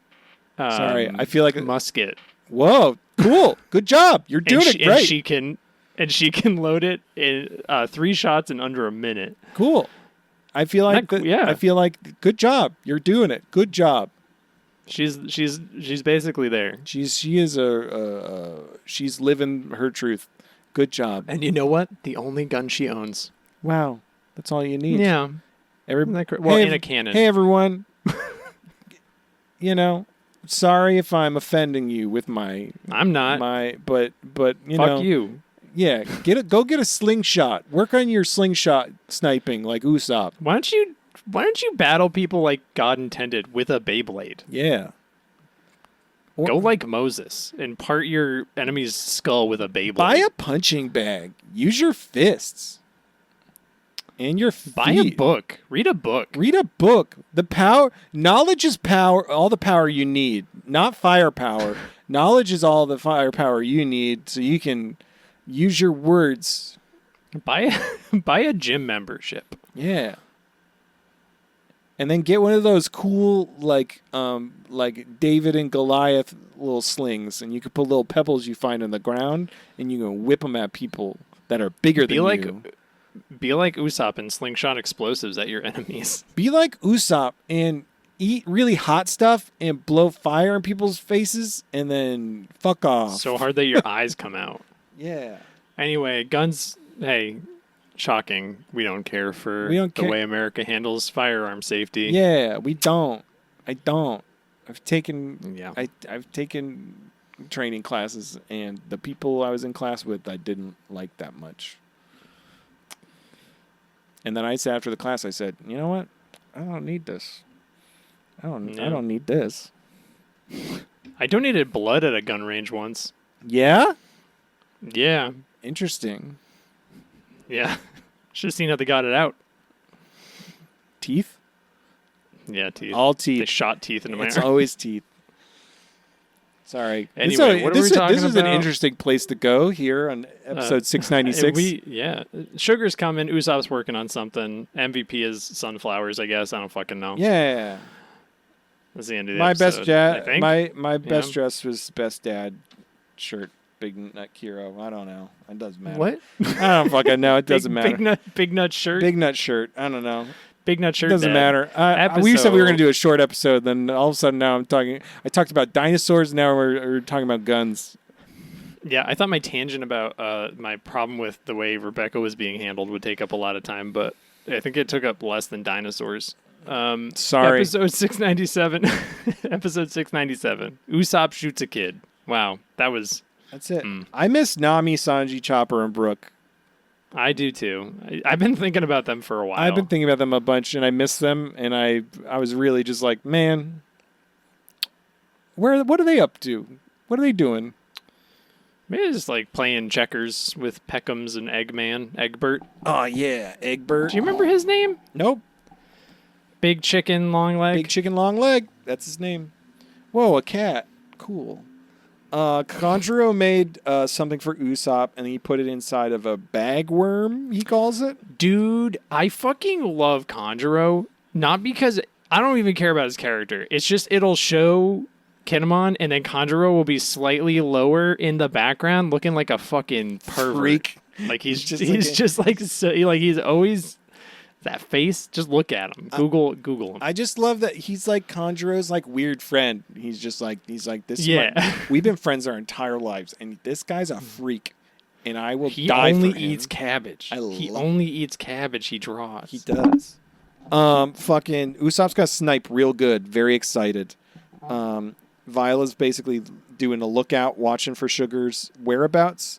I feel like musket. Whoa, cool. Good job. You're doing it great. And she can load it in 3 shots in under a minute. Cool. I feel like I feel like good job. You're doing it. Good job. She's basically there. She's living her truth. Good job. And you know what? The only gun she owns. Wow. That's all you need. Yeah. In a cannon. Hey, everyone. Sorry if I'm offending you with my... I'm not. But you know... Fuck you. Yeah, go get a slingshot. Work on your slingshot sniping like Usopp. Why don't you battle people like God intended with a Beyblade? Yeah. Go like Moses and part your enemy's skull with a Beyblade. Buy a punching bag. Use your fists. And your feet. Buy a book. Read a book. Read a book. Knowledge is power. All the power you need. Not firepower. Knowledge is all the firepower you need, so you can use your words. Buy a gym membership. Yeah. And then get one of those cool like David and Goliath little slings, and you can put little pebbles you find on the ground, and you can whip them at people that are bigger than you. Be like Usopp and slingshot explosives at your enemies. Be like Usopp and eat really hot stuff and blow fire in people's faces and then fuck off. So hard that your eyes come out. Yeah. Anyway, guns, hey, shocking. We don't care for the way America handles firearm safety. Yeah, we don't. I don't. I've taken training classes, and the people I was in class with I didn't like that much. And then I said after the class, I said, you know what? I don't need this. I don't need this. I donated blood at a gun range once. Yeah? Yeah. Interesting. Yeah. Should have seen how they got it out. Teeth? Yeah, teeth. All teeth. They shot teeth into my arm. It's always teeth. Sorry. Anyway, what are we talking about? This is an interesting place to go here on episode 696. Sugar's coming. Usopp's working on something. MVP is sunflowers, I guess. I don't fucking know. Yeah. That's the end of the episode. My best dress was best dad shirt. Big Nut Kiro. I don't know. It doesn't matter. What? I don't fucking know. It doesn't matter. Big nut shirt. Big nut shirt. I don't know. Big nut shirt. Doesn't matter. We said we were going to do a short episode. Then all of a sudden now I talked about dinosaurs. And now we're talking about guns. Yeah, I thought my tangent about my problem with the way Rebecca was being handled would take up a lot of time, but I think it took up less than dinosaurs. Sorry. Episode 697. Episode 697. Usopp shoots a kid. Wow, that's it. I miss Nami, Sanji, Chopper, and Brooke. I do too. I've been thinking about them for a while. I've been thinking about them a bunch, and I miss them. And I was really just like, man, what are they up to? What are they doing? Maybe just like playing checkers with Peckham's and Egbert. Oh yeah, Egbert. Do you remember his name? Nope. Big Chicken Long Leg. Big Chicken Long Leg. That's his name. Whoa, a cat. Cool. Conjuro made something for Usopp, and he put it inside of a bagworm, he calls it. Dude, I fucking love Conjuro. Not because I don't even care about his character. It's just it'll show Kinemon, and then Conjuro will be slightly lower in the background, looking like a fucking pervert. Freak. Like he's he's always that face. Just look at him. Google him. I just love that he's like Conjuro's like weird friend. He's like this. Yeah. We've been friends our entire lives, and this guy's a freak, and I will he die only for him. eats cabbage. He only eats cabbage. He draws. He does. Fucking Usopp's got snipe real good. Very excited. Viola's basically doing a lookout, watching for Sugar's whereabouts.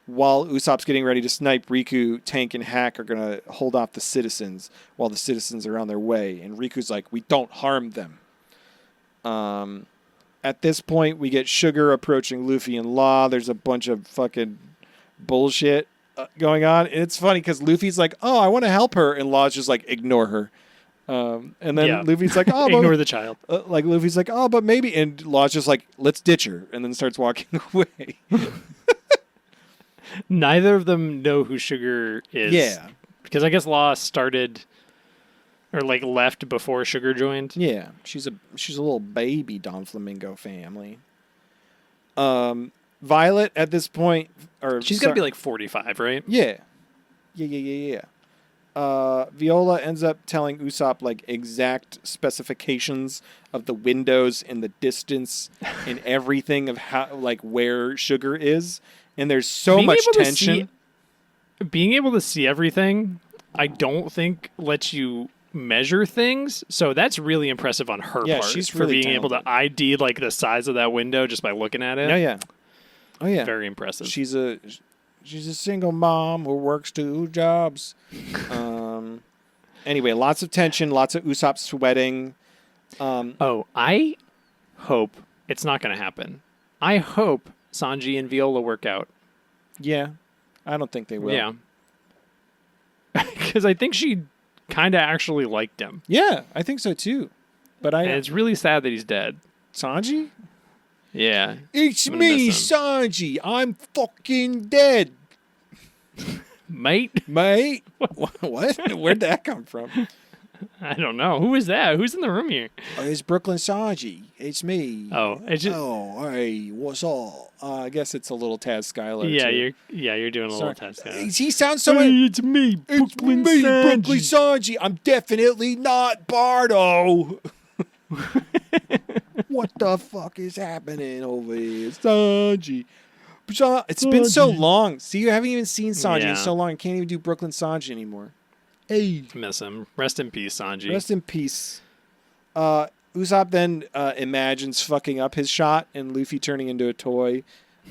While Usopp's getting ready to snipe, Riku, Tank, and Hack are going to hold off the citizens while the citizens are on their way. And Riku's like, we don't harm them. At this point, we get Sugar approaching Luffy and Law. There's a bunch of fucking bullshit going on. And it's funny because Luffy's like, oh, I want to help her. And Law's just like, ignore her. And then Luffy's like, oh, ignore the child. Like Luffy's like, oh, but maybe. And Law's just like, let's ditch her. And then starts walking away. Neither of them know who Sugar is. Yeah. Because I guess Law started or like left before Sugar joined. Yeah. She's a little baby Don Flamingo family. Violet at this point she's gotta be like 45, right? Yeah. Viola ends up telling Usopp like exact specifications of the windows and the distance and everything of how like where Sugar is. And there's so much tension. Being able to see everything, I don't think lets you measure things. So that's really impressive on her part. She's really being able to ID like the size of that window just by looking at it. Oh yeah. Very impressive. She's a single mom who works 2 jobs. Anyway, lots of tension, lots of Usopp sweating. I hope it's not going to happen. I hope Sanji and Viola work out. Yeah, I don't think they will. Yeah. Because I think she kind of actually liked him. Yeah, I think so too. But and it's really sad that he's dead. Sanji? Yeah. It's me, Sanji. I'm fucking dead. Mate? What? Where'd that come from? I don't know. Who is that? Who's in the room here? It's Brooklyn Sanji. It's me. Oh, it's just... Oh, hey, what's up? I guess it's a little Taz Skylar. Yeah, too. you're doing a little Taz Skylar. He sounds so... Hey, it's me, Brooklyn Sanji. I'm definitely not Barto. What the fuck is happening over here? Sanji. It's been so long. See, you haven't even seen Sanji in so long. You can't even do Brooklyn Sanji anymore. Hey. Miss him. Rest in peace, Sanji. Rest in peace. Usopp then imagines fucking up his shot and Luffy turning into a toy.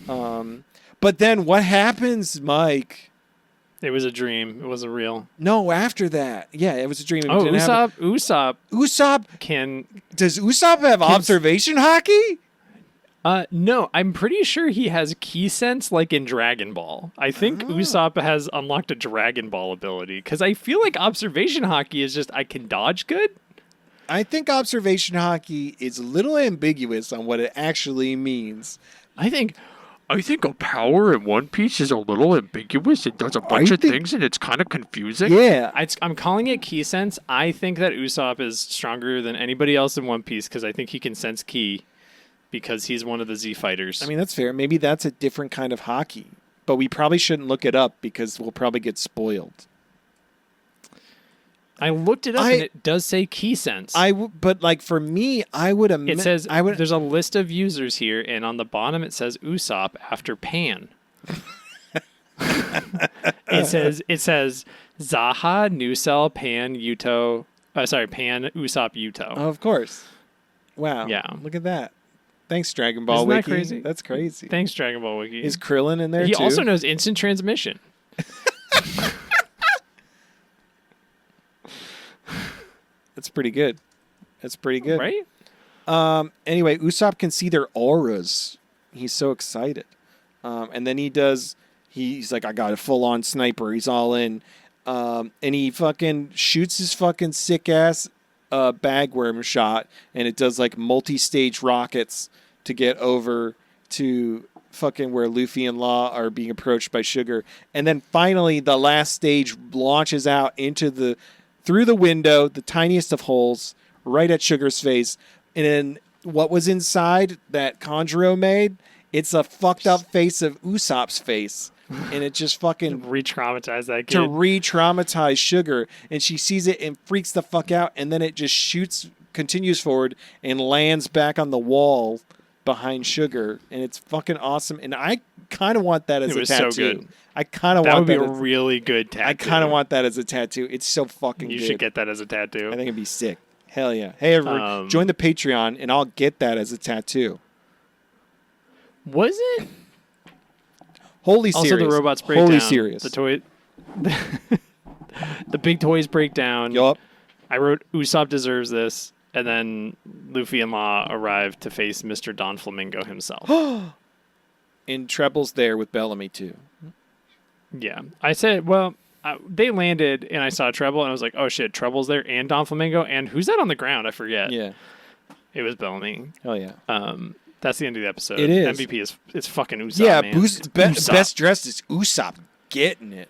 But then what happens, Mike? It was a dream. It wasn't real. No, after that. Yeah, it was a dream. Oh, Usopp can... Does Usopp have observation hockey? No, I'm pretty sure he has key sense like in Dragon Ball. I think Usopp has unlocked a Dragon Ball ability because I feel like observation hockey is just I can dodge good. I think observation hockey is a little ambiguous on what it actually means. I think a power in One Piece is a little ambiguous. It does a bunch of things and it's kind of confusing. Yeah. I'm calling it key sense. I think that Usopp is stronger than anybody else in One Piece because I think he can sense ki. Because he's one of the Z fighters. I mean, that's fair. Maybe that's a different kind of hockey. But we probably shouldn't look it up because we'll probably get spoiled. I looked it up and it does say key sense. But like for me, I would imagine... It says, there's a list of users here, and on the bottom it says Usopp after Pan. It says Zaha, Nucel, Pan, Yuto... Pan, Usopp, Yuto. Oh, of course. Wow. Yeah. Look at that. Thanks, Dragon Ball Isn't Wiki. That crazy? That's crazy. Thanks, Dragon Ball Wiki. Is Krillin in there He too? also knows instant transmission. That's pretty good. That's pretty good. Right? Anyway, Usopp can see their auras. He's so excited. And then he's like, I got a full-on sniper. He's all in. And he fucking shoots his fucking sick-ass bagworm shot, and it does like multi-stage rockets to get over to fucking where Luffy and Law are being approached by Sugar. And then finally the last stage launches out through the window, the tiniest of holes, right at Sugar's face. And then what was inside that Conjuro made, it's a fucked up face of Usopp's face. And it just fucking re-traumatize that kid. To re-traumatize Sugar. And she sees it and freaks the fuck out. And then it just continues forward and lands back on the wall behind Sugar. And it's fucking awesome. And I kind of want that as a tattoo. So good. I kind of want that. That would be a really good tattoo. I kind of want that as a tattoo. It's so fucking good. You should get that as a tattoo. I think it'd be sick. Hell yeah. Hey, everyone, join the Patreon and I'll get that as a tattoo. Was it? Holy serious. Also, the robots break Holy down. serious. The toy... the big toys break down. Yup. I wrote, Usopp deserves this. And then Luffy and Law arrive to face Mr. Don Flamingo himself. And Treble's there with Bellamy, too. Yeah. I said, well, they landed, and I saw Treble, and I was like, oh, shit, Treble's there, and Don Flamingo, and who's that on the ground? I forget. Yeah. It was Bellamy. Hell yeah. That's the end of the episode. It is. MVP is fucking Usopp, yeah, man. Usopp. Best dressed is Usopp getting it.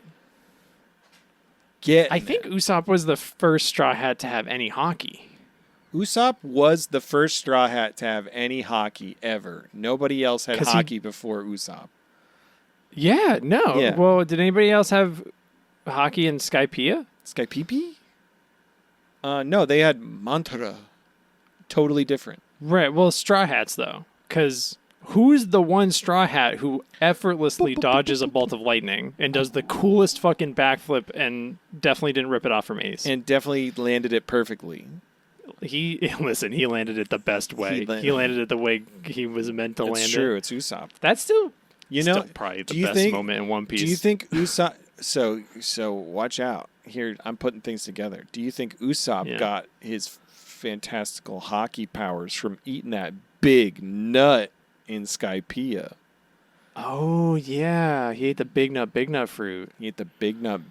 I think Usopp was the first Straw Hat to have any hockey. Usopp was the first Straw Hat to have any hockey ever. Nobody else had hockey before Usopp. Yeah, no. Yeah. Well, did anybody else have hockey in Skypiea? Skypiea? No, they had Mantra. Totally different. Right. Well, Straw Hats, though. Because who's the one Straw Hat who effortlessly dodges a bolt of lightning and does the coolest fucking backflip and definitely didn't rip it off from Ace? And definitely landed it perfectly. He landed it the best way. He landed it the way he was meant to land it. It's true. It's Usopp. That's still, still probably the best moment in One Piece. Do you think Usopp... So watch out. Here, I'm putting things together. Do you think Usopp got his fantastical hockey powers from eating that big nut in Skypiea? Oh, yeah. He ate the big nut fruit. He ate the big nut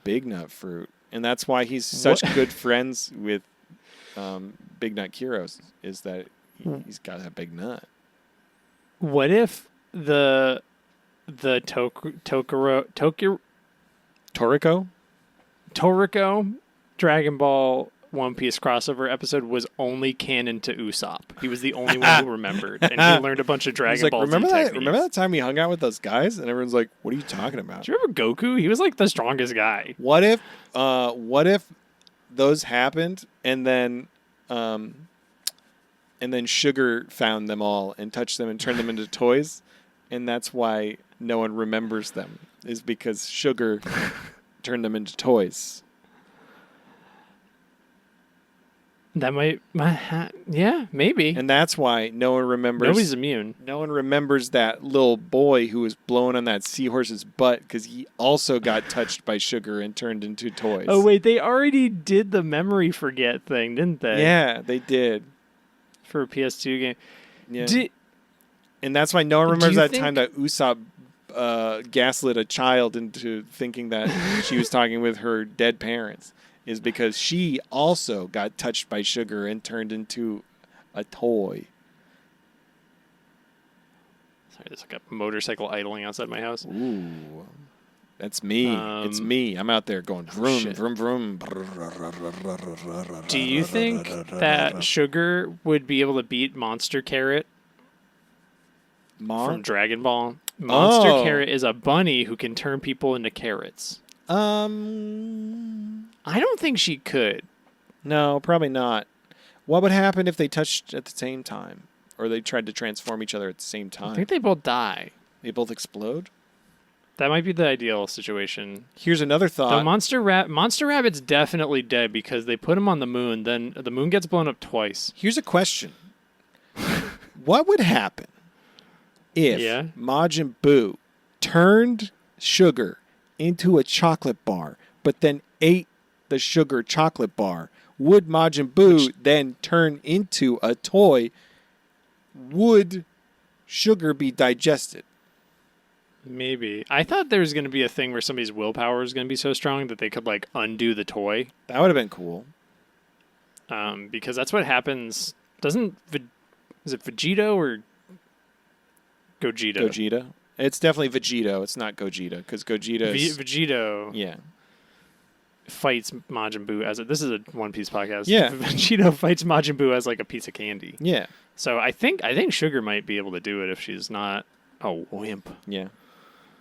fruit. And that's why he's such good friends with Big Nut Kyros, is that he's got that big nut. What if the Toriko Dragon Ball One Piece crossover episode was only canon to Usopp? He was the only one who remembered, and he learned a bunch of Dragon Ball Z techniques. Remember that time we hung out with those guys, and everyone's like, "What are you talking about?" Do you remember Goku? He was like the strongest guy. What if those happened, and then Sugar found them all and touched them and turned them into toys, and that's why no one remembers them, is because Sugar turned them into toys. That might, yeah, maybe. And that's why no one remembers. Nobody's immune. No one remembers that little boy who was blowing on that seahorse's butt because he also got touched by Sugar and turned into toys. Oh, wait, they already did the memory forget thing, didn't they? Yeah, they did. For a PS2 game. Yeah. And that's why no one remembers that time that Usopp gaslit a child into thinking that she was talking with her dead parents, is because she also got touched by Sugar and turned into a toy. Sorry, there's like a motorcycle idling outside my house. Ooh. That's me. It's me. I'm out there going vroom, vroom, vroom. Do you think that Sugar would be able to beat Monster Carrot from Dragon Ball? Monster Carrot is a bunny who can turn people into carrots. I don't think she could. No, probably not. What would happen if they touched at the same time? Or they tried to transform each other at the same time? I think they both die. They both explode? That might be the ideal situation. Here's another thought. The Monster Rabbit's definitely dead because they put him on the moon. Then the moon gets blown up twice. Here's a question. What would happen if Majin Buu turned Sugar into a chocolate bar, but then ate the sugar chocolate bar? would Majin Buu then turn into a toy? Would sugar be digested? Maybe. I thought there was going to be a thing where somebody's willpower was going to be so strong that they could like undo the toy. That would have been cool. Because that's what happens. Is it Vegito or Gogeta? Gogeta. It's definitely Vegito. It's not Gogeta because Gogeta. Vegito. Yeah. Fights Majin Buu as this is a One Piece podcast. Yeah. Vegito fights Majin Buu as like a piece of candy. Yeah. So I think Sugar might be able to do it if she's not a wimp. Yeah.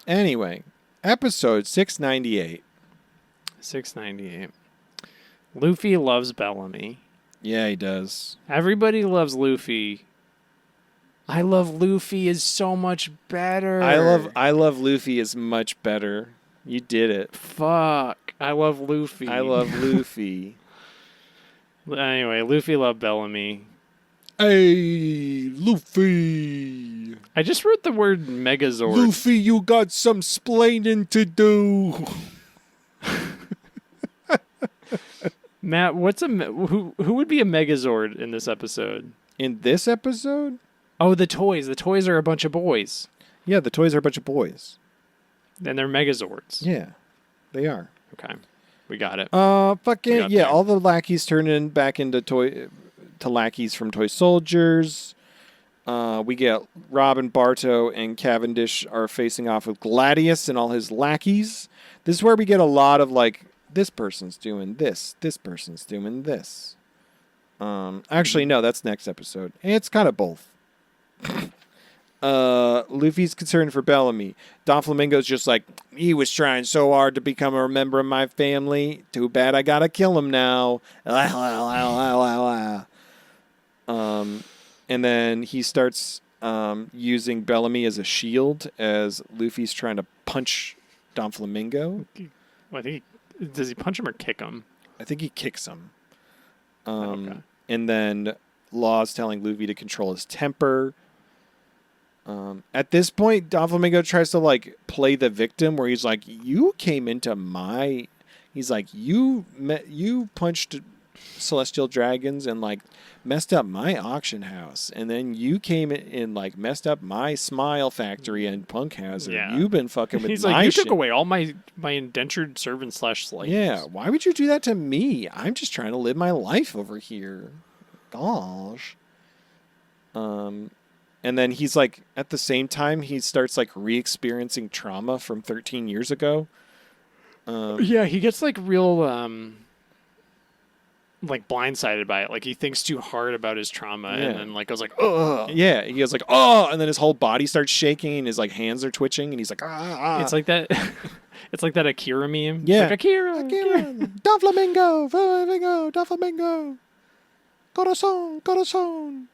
Anyway, episode 698. 698. Luffy loves Bellamy. Yeah, he does. Everybody loves Luffy. I love Luffy is so much better. I love Luffy is much better. You did it. Fuck. I love Luffy. I love Luffy. Anyway, Luffy loved Bellamy. Hey, Luffy. I just wrote the word Megazord. Luffy, you got some splaining to do. Matt, who would be a Megazord in this episode? In this episode? Oh, the toys. The toys are a bunch of boys. Yeah, the toys are a bunch of boys. And they're Megazords. Yeah, they are. Okay, we got it. Fucking yeah! All the lackeys turn back into lackeys from toy soldiers. We get Robin, Barto, and Cavendish are facing off with Gladius and all his lackeys. This is where we get a lot of like, this person's doing this person's doing this. Actually, no, that's next episode. It's kind of both. Luffy's concerned for Bellamy. Don Flamingo's just like, he was trying so hard to become a member of my family. Too bad I gotta kill him now. And then he starts using Bellamy as a shield as Luffy's trying to punch Don Flamingo. Well, I think does he punch him or kick him? I think he kicks him. Okay. And then Law's telling Luffy to control his temper. At this point, Don Flamingo tries to like play the victim, where he's like, "You came into my," he's like, "You punched celestial dragons and like messed up my auction house, and then you came in and like messed up my smile factory and punk hazard. Yeah. You've been fucking with He's my like, you shit. took away all my indentured servant / slaves. Yeah, why would you do that to me? I'm just trying to live my life over here. Gosh." And then he's like, at the same time, he starts like re-experiencing trauma from 13 years ago. Yeah, he gets like real like blindsided by it. Like he thinks too hard about his trauma and then like goes like, ugh. Yeah, he goes like, oh, and then his whole body starts shaking and his like hands are twitching and he's like, ah. It's like that. It's like that Akira meme. Yeah. It's like Akira. Don Flamingo, Flamingo, Don Flamingo. Corazon.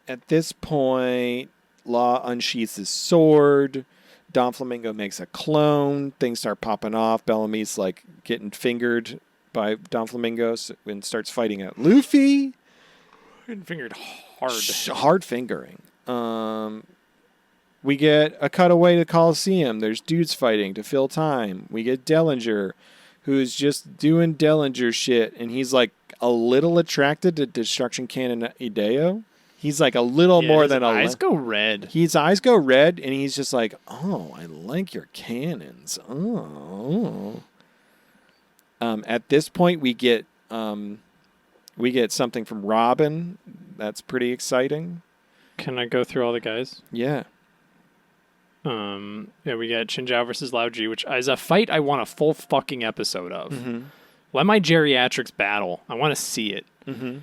At this point, Law unsheaths his sword. Don Flamingo makes a clone. Things start popping off. Bellamy's like getting fingered by Don Flamingo and starts fighting at Luffy. Getting fingered hard. Hard fingering. We get a cutaway to Coliseum. There's dudes fighting to fill time. We get Dellinger, who's just doing Dellinger shit, and he's like a little attracted to Destruction Cannon Ideo. He's like a little more than a... His eyes go red. His eyes go red, and he's just like, oh, I like your cannons. Oh. At this point, we get something from Robin. That's pretty exciting. Can I go through all the guys? Yeah. Yeah, we got Chinjao versus Lao Ji, which is a fight I want a full fucking episode of. Mm-hmm. Let my geriatrics battle. I want to see it. Mm-hmm.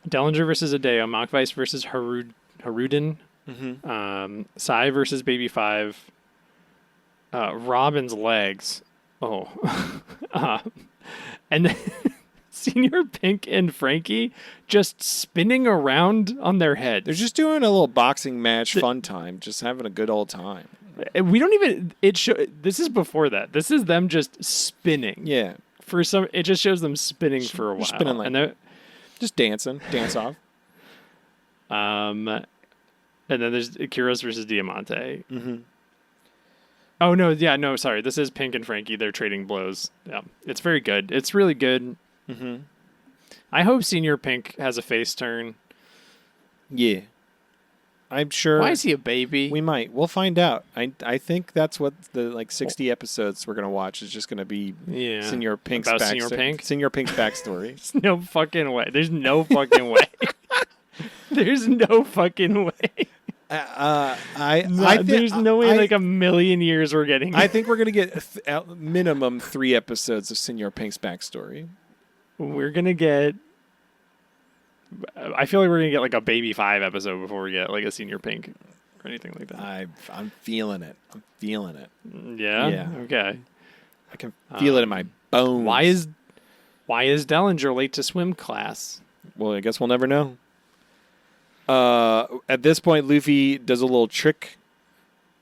Dellinger versus Adeo, Machvice versus Haruden, Sai versus Baby 5, Robin's legs. Oh. And then Senior Pink and Frankie just spinning around on their heads. They're just doing a little boxing match fun time, just having a good old time. We don't even... This is before that. This is them just spinning. Yeah. It just shows them spinning for a while. Spinning like... And just dancing. Dance off. And then there's Kiros versus Diamante. Mm-hmm. Oh, no, yeah, no, sorry. This is Pink and Frankie. They're trading blows. Yeah, it's very good. It's really good. Mm-hmm. I hope Senior Pink has a face turn. Yeah. I'm sure. Why is he a baby? We might. We'll find out. I think that's what the 60 episodes we're gonna watch is just gonna be. Yeah. Senior Pink's About backstory. Senior Pink? Senior Pink's backstory. There's no fucking way. There's no fucking way. There's no fucking way. There's no way like a million years we're getting. I think we're gonna get minimum 3 episodes of Senior Pink's backstory. We're gonna get. I feel like we're gonna get like a Baby 5 episode before we get like a Senior Pink or anything like that. I'm feeling it. I'm feeling it. Yeah. Yeah. Okay. I can feel it in my bones. Why is Dellinger late to swim class? Well, I guess we'll never know. At this point, Luffy does a little trick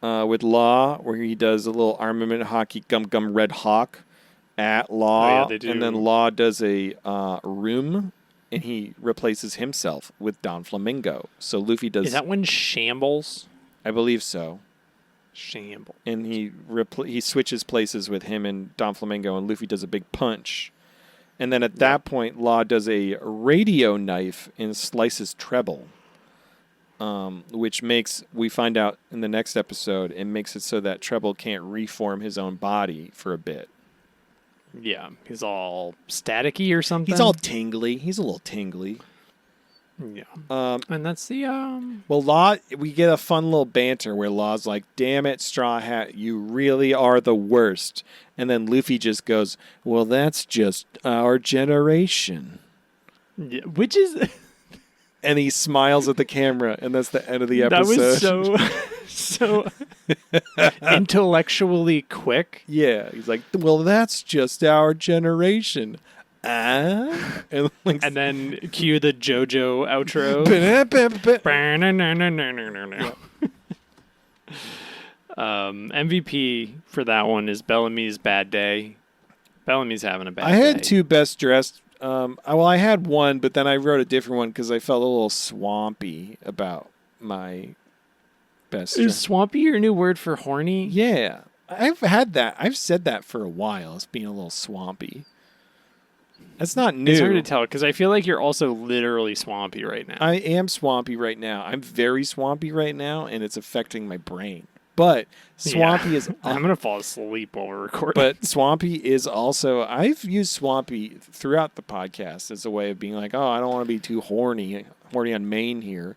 with Law, where he does a little armament hockey gum red hawk at Law, Oh, yeah, they do. and then Law does a room, and he replaces himself with Don Flamingo. So Luffy does. Is that when Shambles? I believe so. Shambles. And he switches places with him and Don Flamingo, and Luffy does a big punch. And then at that point, Law does a radio knife and slices Treble, which we find out in the next episode, it makes it so that Treble can't reform his own body for a bit. Yeah, he's all staticky or something. He's all tingly. He's a little tingly. Yeah. And that's the Well, Law, we get a fun little banter where Law's like, "Damn it, Straw Hat, you really are the worst." And then Luffy just goes, "Well, that's just our generation." yeah, which is And he smiles at the camera, and that's the end of the episode. That was so intellectually quick. Yeah, he's like, "Well, that's just our generation." And then cue the JoJo outro. MVP for that one is Bellamy's bad day. Bellamy's having a bad day. I had 2 best dressed. I had one, but then I wrote a different one because I felt a little swampy about my best. Is swampy your new word for horny? Yeah, I've had that. I've said that for a while. It's being a little swampy. That's not new. It's hard to tell because I feel like you're also literally swampy right now. I am swampy right now. I'm very swampy right now, and it's affecting my brain. But swampy is... I'm going to fall asleep while we're recording. But swampy is also... I've used swampy throughout the podcast as a way of being like, oh, I don't want to be too horny on Maine here.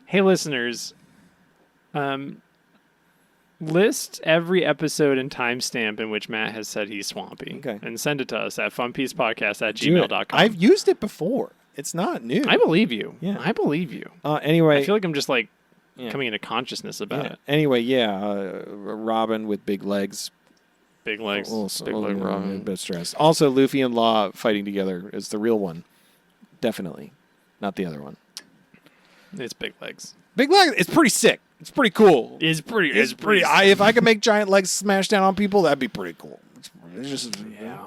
Hey, listeners. List every episode and timestamp in which Matt has said he's swampy. Okay. And send it to us at funpiecepodcast@gmail.com. I've used it before. It's not new. I believe you. Yeah. I believe you. Anyway... I feel like I'm just like coming into consciousness about it. Anyway, Robin with big legs. Big legs. Big leg Robin. A bit stressed. Also, Luffy and Law fighting together is the real one. Definitely. Not the other one. It's big legs. Big legs. It's pretty sick. It's pretty cool. It's pretty. If I could make giant legs smash down on people, that'd be pretty cool. It's just, yeah.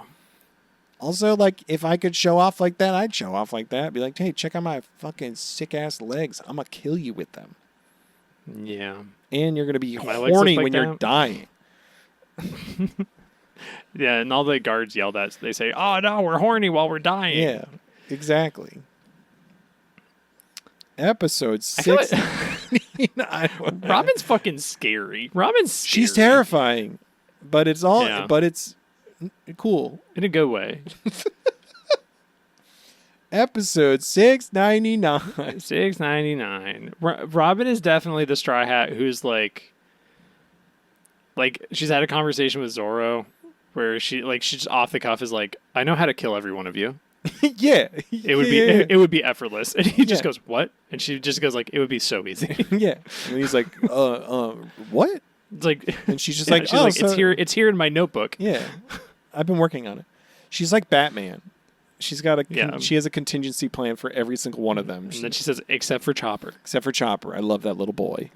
Also, like, if I could show off like that, I'd show off like that. Be like, hey, check out my fucking sick-ass legs. I'm going to kill you with them. Yeah. And you're going to be My legs horny look like when you're dying. Yeah, and all the guards yelled at. They say, "Oh no, we're horny while we're dying." Yeah, exactly. Episode 6. Robin's fucking scary. Robin's scary. She's terrifying, but it's all. Yeah. But it's cool. In a good way. Episode 699. 699. Robin is definitely the Straw Hat who's like she's had a conversation with Zoro where she just off the cuff is like, "I know how to kill every one of you." Yeah. It would be effortless. And he just goes, "What?" And she just goes like, "It would be so easy." Yeah. And he's like, what? It's like, And she's just yeah, like, she's like, it's here in my notebook. Yeah. I've been working on it. She's like Batman. She's got she has a contingency plan for every single one of them. And then she says, "Except for Chopper." Except for Chopper. I love that little boy.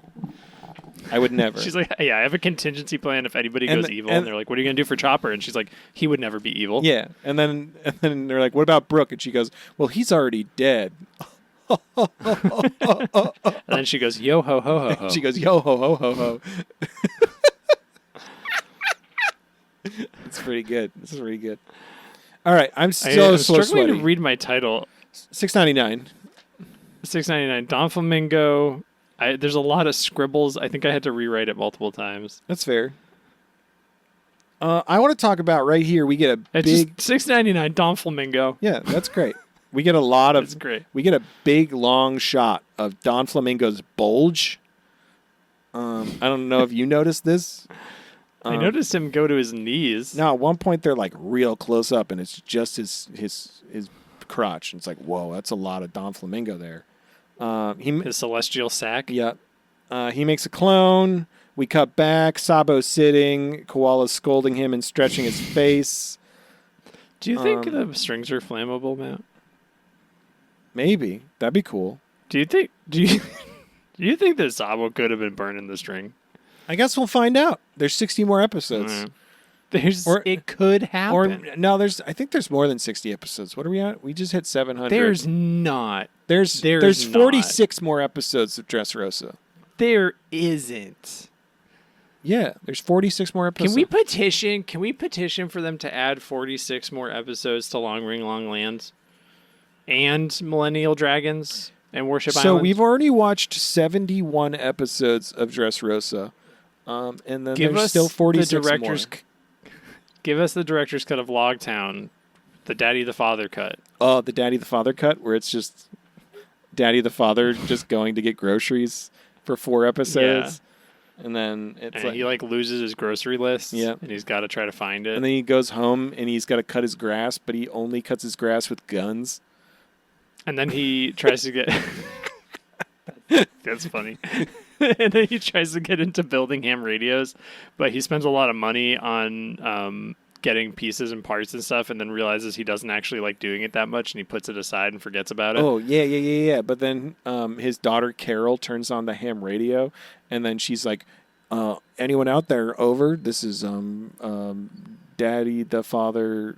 I would never. She's like, "Yeah, I have a contingency plan if anybody goes evil." And they're like, "What are you going to do for Chopper?" And she's like, "He would never be evil." Yeah. And then they're like, "What about Brooke?" And she goes, "Well, he's already dead." And then she goes, "Yo ho ho ho ho." She goes, "Yo ho ho ho ho." It's pretty good. This is pretty good. All right, I'm still struggling sweaty. to read my title. $6.99. $6.99. Don Flamingo. There's a lot of scribbles. I think I had to rewrite it multiple times. That's fair. I want to talk about right here. We get a big $6.99. Don Flamingo. Yeah, that's great. We get a lot of. That's great. We get a big long shot of Don Flamingo's bulge. I don't know if you noticed this. I noticed him go to his knees. No, at one point they're like real close up, and it's just his crotch. And it's like, whoa, that's a lot of Don Flamingo there. His celestial sack. Yeah. He makes a clone. We cut back. Sabo's sitting. Koala's scolding him and stretching his face. Do you think the strings are flammable, Matt? Maybe. That'd be cool. Do you think that Sabo could have been burning the string? I guess we'll find out. There's 60 more episodes. It could happen. I think there's more than 60 episodes. What are we at? We just hit 700. There's not. There's 46 more episodes of Dressrosa. There isn't. Yeah, there's 46 more episodes. Can we petition for them to add 46 more episodes to Long Ring Long Lands and Millennial Dragons and Worship Island? So we've already watched 71 episodes of Dressrosa. And then there's still 46 more. Give us the director's cut of Logtown, the Daddy the Father cut. Oh, the Daddy the Father cut, where it's just Daddy the Father just going to get groceries for 4 episodes. Yeah. And then he loses his grocery list. Yeah. And he's got to try to find it. And then he goes home and he's got to cut his grass, but he only cuts his grass with guns. And then he tries to get... That's funny. And then he tries to get into building ham radios, but he spends a lot of money on getting pieces and parts and stuff, and then realizes he doesn't actually like doing it that much, and he puts it aside and forgets about it. Oh, yeah. But then his daughter Carol turns on the ham radio, and then she's like, anyone out there, over? This is Daddy the Father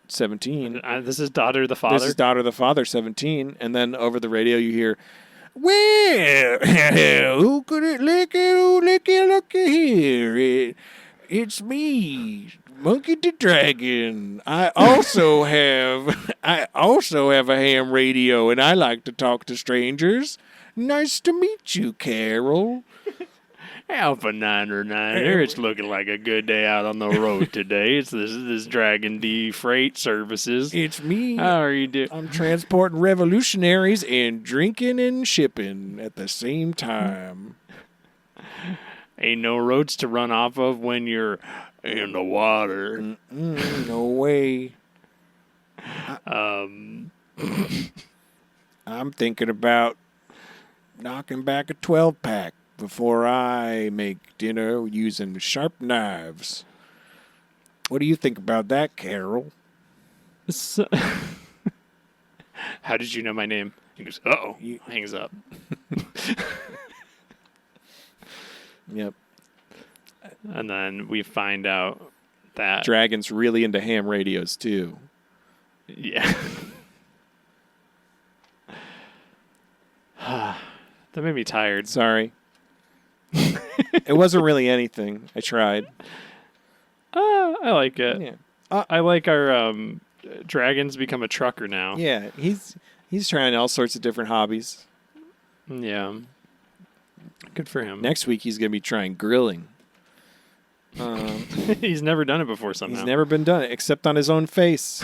17. This is Daughter the Father? This is Daughter the Father 17. And then over the radio you hear, well, who could it looky here? It's me, Monkey the Dragon. I also have a ham radio, and I like to talk to strangers. Nice to meet you, Carol. Alpha 909, it's looking like a good day out on the road today. It's this Dragon D Freight Services. It's me. How are you doing? I'm transporting revolutionaries and drinking and shipping at the same time. Ain't no roads to run off of when you're in the water. No way. I'm thinking about knocking back a 12-pack before I make dinner using sharp knives. What do you think about that, Carol? So, how did you know my name? He goes, uh-oh. He hangs up. Yep. And then we find out that... Dragon's really into ham radios, too. Yeah. That made me tired. Sorry. It wasn't really anything. I tried. I like it. Yeah. I like our Dragon's become a trucker now. Yeah, he's trying all sorts of different hobbies. Yeah. Good for him. Next week he's going to be trying grilling. He's never done it before somehow. He's never been done it except on his own face.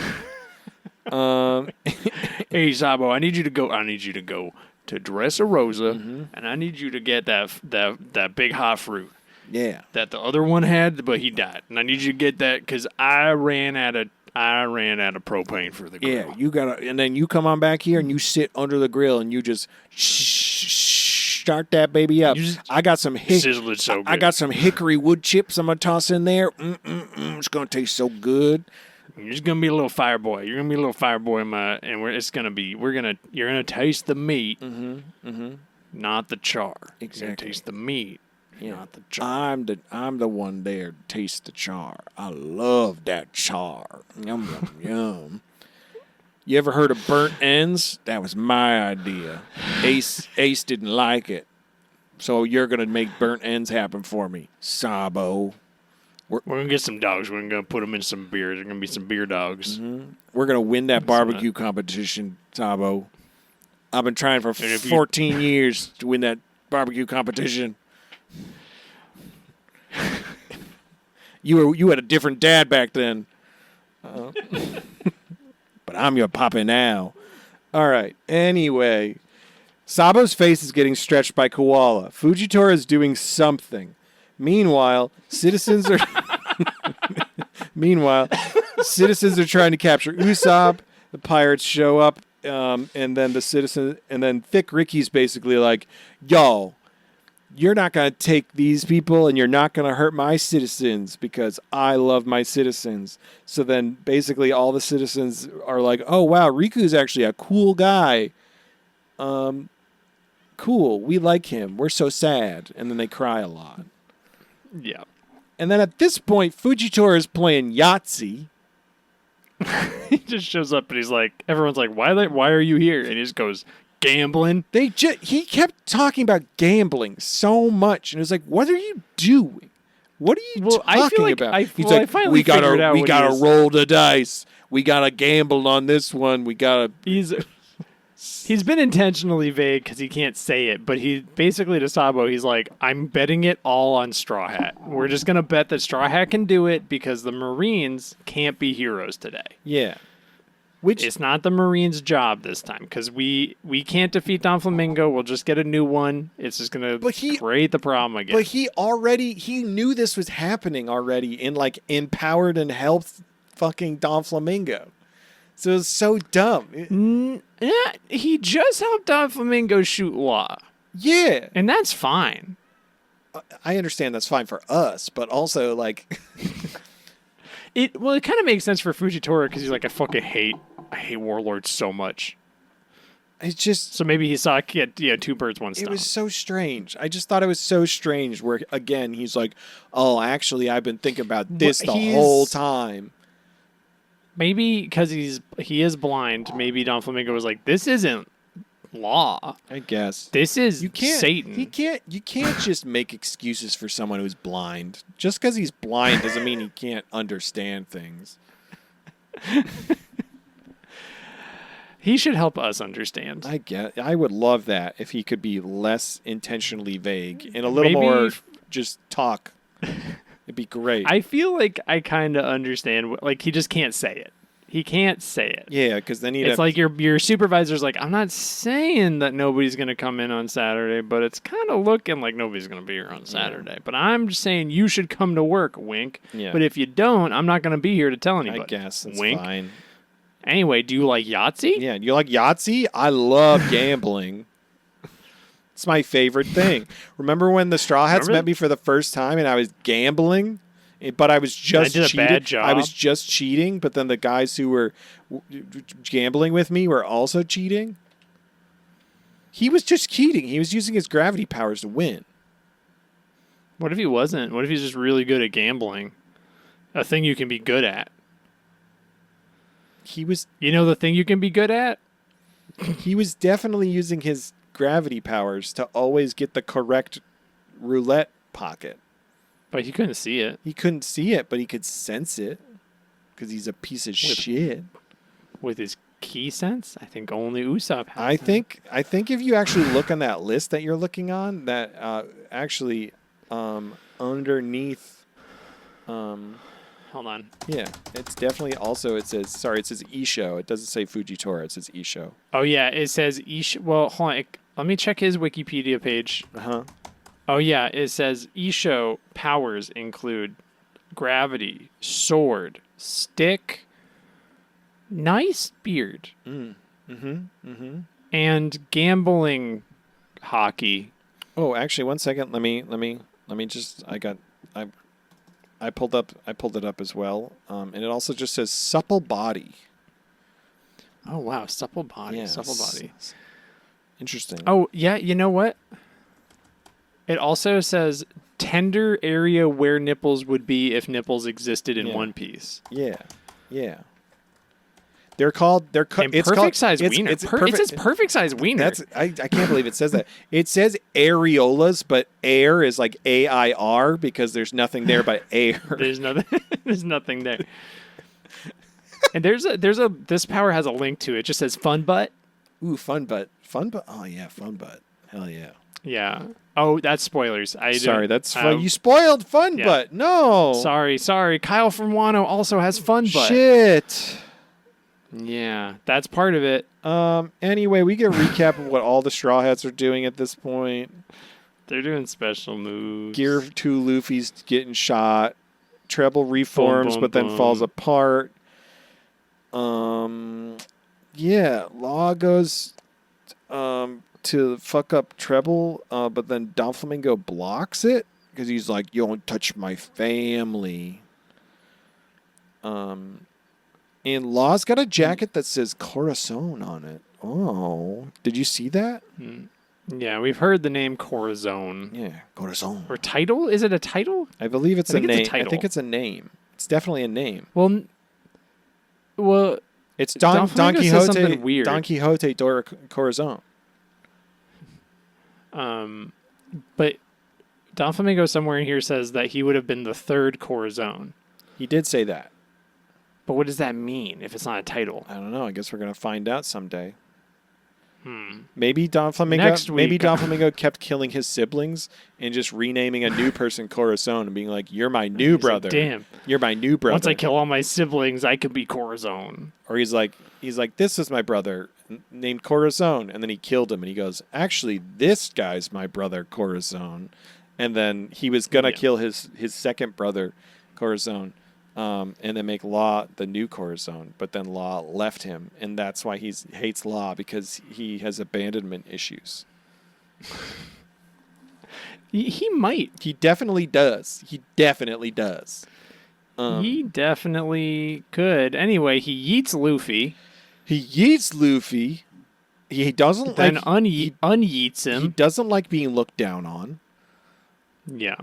Hey Sabo, I need you to go to Dressrosa, and I need you to get that big hot fruit. Yeah. That the other one had, but he died. And I need you to get that because I ran out of propane for the grill. Yeah, you gotta, and then you come on back here and you sit under the grill and you just start that baby up. I got some sizzling so good. I got some hickory wood chips I'm gonna toss in there. It's gonna taste so good. You're just gonna be a little fire boy. You're gonna be a little fire boy you're gonna taste the meat, not the char. Exactly. You're gonna taste the meat, not the char. I'm the one there to taste the char. I love that char. Yum yum yum. You ever heard of burnt ends? That was my idea. Ace didn't like it, so you're gonna make burnt ends happen for me, Sabo. We're going to get some dogs. We're going to put them in some beer. They're going to be some beer dogs. Mm-hmm. We're going to win that barbecue competition, Sabo. I've been trying for 14 years to win that barbecue competition. You had a different dad back then. But I'm your papa now. All right. Anyway, Sabo's face is getting stretched by Koala. Fujitora is doing something. Meanwhile, citizens are trying to capture Usopp. The pirates show up, and then Thick Ricky's basically like, "Yo, you're not going to take these people and you're not going to hurt my citizens because I love my citizens." So then basically all the citizens are like, "Oh, wow, Riku's actually a cool guy. Cool. We like him. We're so sad." And then they cry a lot. Yeah. And then at this point, Fujitora is playing Yahtzee. He just shows up and he's like, everyone's like, why are you here? And he just goes, gambling. He kept talking about gambling so much, and it was like, "What are you doing? What are you talking about?" He's like, "We gotta roll the dice. We gotta gamble on this one. We gotta." He's been intentionally vague because he can't say it, but he basically to Sabo, he's like, "I'm betting it all on Straw Hat. We're just gonna bet that Straw Hat can do it because the Marines can't be heroes today." Yeah. It's not the Marines' job this time because we can't defeat Don Flamingo. We'll just get a new one. It's just going to create the problem again. But he knew this was happening already and like empowered and helped fucking Don Flamingo. So it's so dumb. Yeah, he just helped Don Flamingo shoot Law. Yeah. And that's fine. I understand that's fine for us, but also like... It kind of makes sense for Fujitora because he's like, I hate warlords so much. It's just... So maybe he saw two birds, one stone. It was so strange. I just thought it was so strange where, again, he's like, "Oh, actually, I've been thinking about this the whole time." Maybe because he is blind, maybe Don Flamingo was like, "This isn't Law. I guess. This is Satan." You can't just make excuses for someone who's blind. Just because he's blind doesn't mean he can't understand things. He should help us understand. I would love that if he could be less intentionally vague and a little more just talk. It'd be great. I feel like I kind of understand. Like, he just can't say it. He can't say it. Yeah, because then it's like your supervisor's like, "I'm not saying that nobody's going to come in on Saturday, but it's kind of looking like nobody's going to be here on Saturday. But I'm just saying you should come to work, wink. Yeah. But if you don't, I'm not going to be here to tell anybody." I guess that's wink. Fine. Anyway, do you like Yahtzee? Yeah, you like Yahtzee? I love gambling. It's my favorite thing. Remember when the Straw Hats met me for the first time and I was gambling? But I was just cheating. A bad job. I was just cheating, but then the guys who were gambling with me were also cheating. He was just cheating. He was using his gravity powers to win. What if he wasn't? What if he's just really good at gambling? A thing you can be good at. You know the thing you can be good at? He was definitely using his gravity powers to always get the correct roulette pocket. But he couldn't see it. He couldn't see it, but he could sense it because he's a piece of shit. With his key sense? I think only Usopp has I think if you actually look on that list that you're looking on, that underneath... Hold on. Yeah, it's definitely also, it says Isho. It doesn't say Fujitora. It says Isho. Oh, yeah, it says Isho. Well, hold on. Let me check his Wikipedia page. Uh-huh. Oh, yeah, it says Isho powers include gravity, sword, stick, nice beard, and gambling hockey. Oh, actually, one second. Let me just, I pulled it up as well. And it also just says supple body. Oh, wow, supple body, yeah, supple body. Interesting. Oh, yeah, you know what? It also says tender area where nipples would be if nipples existed in One Piece. Yeah. They're called. It's perfect size wiener. It says perfect size wiener. I can't believe it says that. It says areolas, but air is like AIR because there's nothing there but air. There's nothing there. And this power has a link to it. It just says fun butt. Ooh, fun butt. Oh yeah, fun butt. Hell yeah. Yeah. Oh, that's spoilers. Sorry, that's you spoiled fun butt. No. Sorry. Kyle from Wano also has fun butt. Shit. Yeah, that's part of it. Anyway, we get a recap of what all the Straw Hats are doing at this point. They're doing special moves. Gear 2 Luffy's getting shot. Treble reforms, but then falls apart. Yeah, Law goes to fuck up Treble, but then Doflamingo blocks it because he's like, "You don't touch my family." And Law's got a jacket that says Corazon on it. Oh, did you see that? Yeah, we've heard the name Corazon. Yeah, Corazon. Or title? Is it a title? I believe it's a name. I think it's a name. It's definitely a name. Well, it's Don Quixote. Something weird. Don Quixote Dora Corazon. But Doflamingo somewhere in here says that he would have been the third Corazon. He did say that. But what does that mean if it's not a title? I don't know. I guess we're going to find out someday. Maybe Doflamingo kept killing his siblings and just renaming a new person Corazon and being like, "You're my new brother." Like, damn. You're my new brother. Once I kill all my siblings, I could be Corazon. Or he's like, "This is my brother named Corazon," and then he killed him and he goes, "Actually, this guy's my brother Corazon." And then he was going to kill his second brother Corazon. And then make Law the new Corazon, but then Law left him, and that's why he hates Law, because he has abandonment issues. He might. He definitely does. He definitely could. Anyway, he yeets Luffy. He doesn't then unyeets him. He doesn't like being looked down on. Yeah.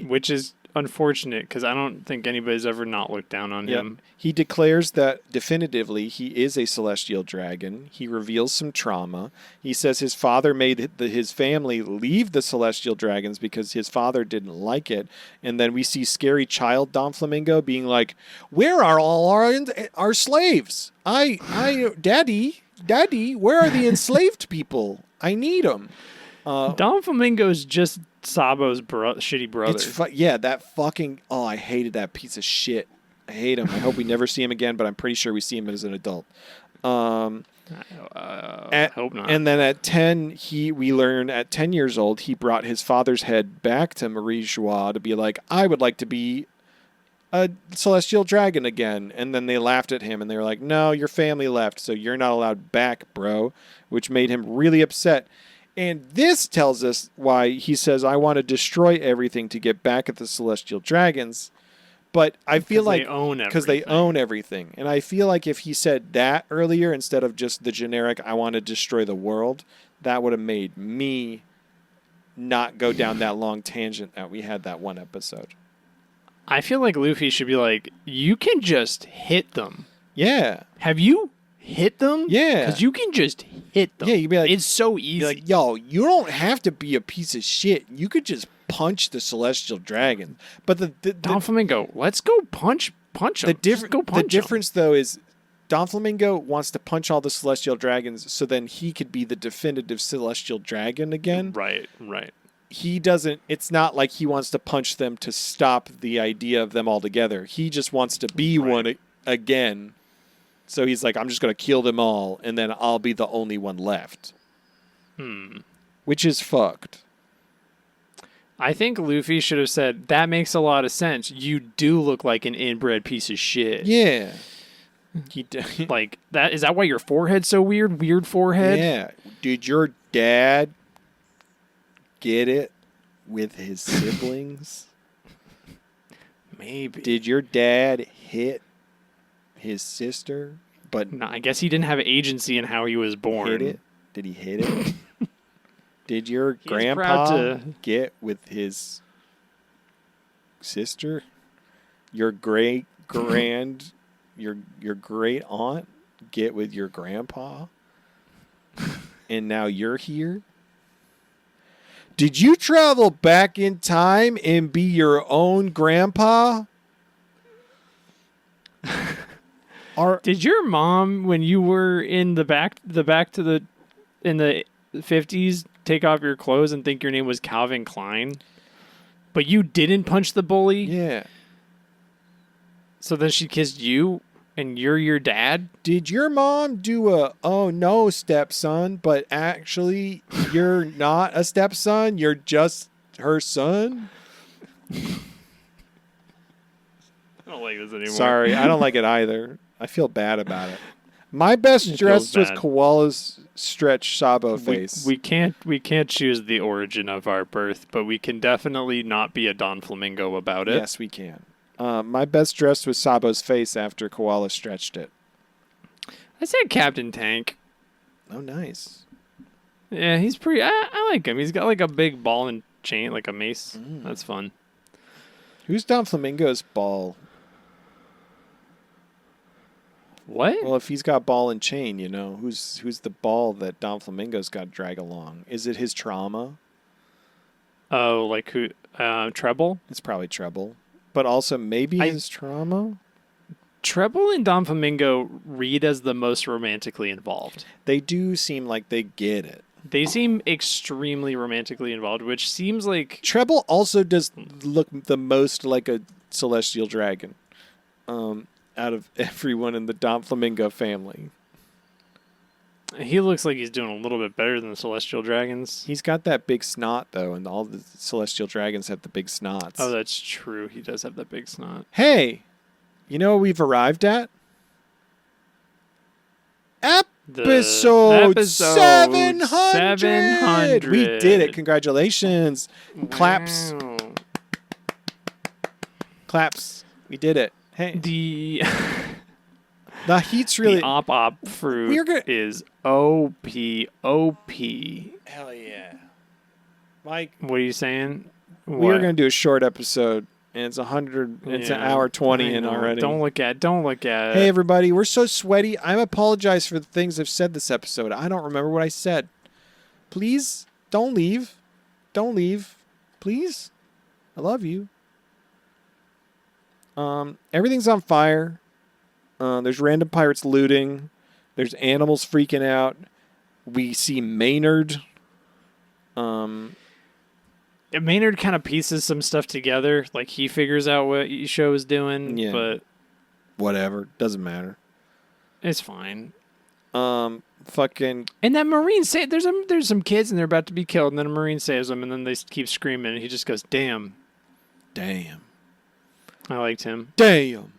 Which is unfortunate because I don't think anybody's ever not looked down on him. He declares that definitively he is a celestial dragon. He reveals some trauma. He says his father made his family leave the celestial dragons because his father didn't like it. And then we see scary child Doflamingo being like, "Where are all our slaves? Daddy, where are the enslaved people? I need them." Doflamingo's just Sabo's shitty brother. That fucking... Oh, I hated that piece of shit. I hate him. I hope we never see him again, but I'm pretty sure we see him as an adult. I hope not. And then at 10, we learn at 10 years old, he brought his father's head back to Marie Joie to be like, "I would like to be a celestial dragon again." And then they laughed at him and they were like, "No, your family left, so you're not allowed back, bro," which made him really upset. And this tells us why he says, "I want to destroy everything to get back at the celestial dragons." But I feel like because they own everything. And I feel like if he said that earlier instead of just the generic, "I want to destroy the world," that would have made me not go down that long tangent that we had that one episode. I feel like Luffy should be like, "You can just hit them." Yeah. Have you hit them? Yeah. Because you can just hit them. Yeah, you'd be like, it's so easy. Like, "Yo, you don't have to be a piece of shit. You could just punch the celestial dragon." But the Doflamingo, let's go punch him. The difference, though, is Doflamingo wants to punch all the celestial dragons so then he could be the definitive celestial dragon again. Right. He doesn't... It's not like he wants to punch them to stop the idea of them all together. He just wants to be one again. So he's like, "I'm just going to kill them all, and then I'll be the only one left." Which is fucked. I think Luffy should have said, "That makes a lot of sense. You do look like an inbred piece of shit." Yeah. Like, that is that why your forehead's so weird? Weird forehead? Yeah. Did your dad get it with his siblings? Maybe. Did your dad hit his sister? But no, I guess he didn't have agency in how he was born. Hit it? Did he hit it? Did your grandpa get with his sister? Your great aunt? get with your grandpa, and now you're here? Did you travel back in time and be your own grandpa? Did your mom, when you were in the 50s, take off your clothes and think your name was Calvin Klein? But you didn't punch the bully? Yeah. So then she kissed you and you're your dad? Did your mom do a, oh no, stepson, but actually you're not a stepson, you're just her son? I don't like this anymore. Sorry, I don't like it either. I feel bad about it. My best dress was Koala's stretch Sabo face. We can't choose the origin of our birth, but we can definitely not be a Don Flamingo about it. Yes, we can. My best dress was Sabo's face after Koala stretched it. I said Captain Tank. Oh, nice. Yeah, he's pretty... I like him. He's got like a big ball and chain, like a mace. That's fun. Who's Don Flamingo's ball? What? Well, if he's got ball and chain, you know, who's the ball that Don Flamingo's got to drag along? Is it his trauma? Oh, like who? Treble? It's probably Treble. But also maybe his trauma? Treble and Don Flamingo read as the most romantically involved. They do seem like they get it. They seem extremely romantically involved, which seems like... Treble also does look the most like a celestial dragon. Out of everyone in the Don Flamingo family. He looks like he's doing a little bit better than the Celestial Dragons. He's got that big snot, though, and all the Celestial Dragons have the big snots. Oh, that's true. He does have that big snot. Hey, you know what we've arrived at? Episode 700! We did it. Congratulations. Wow. Claps. Claps. We did it. Hey. The heat's really... The op fruit is OP. Hell yeah. Mike. What are you saying? We are going to do a short episode, and it's 100. It's an hour 20 in already. Don't look at it. Hey, everybody. We're so sweaty. I apologize for the things I've said this episode. I don't remember what I said. Please, don't leave. Don't leave. Please. I love you. Everything's on fire. There's random pirates looting. There's animals freaking out. We see Maynard. Maynard kind of pieces some stuff together. Like, he figures out what Isho is doing, but... Whatever. Doesn't matter. It's fine. Fucking... And that Marine there's some kids and they're about to be killed, and then a Marine saves them, and then they keep screaming, and he just goes, damn. Damn. I liked him. Damn.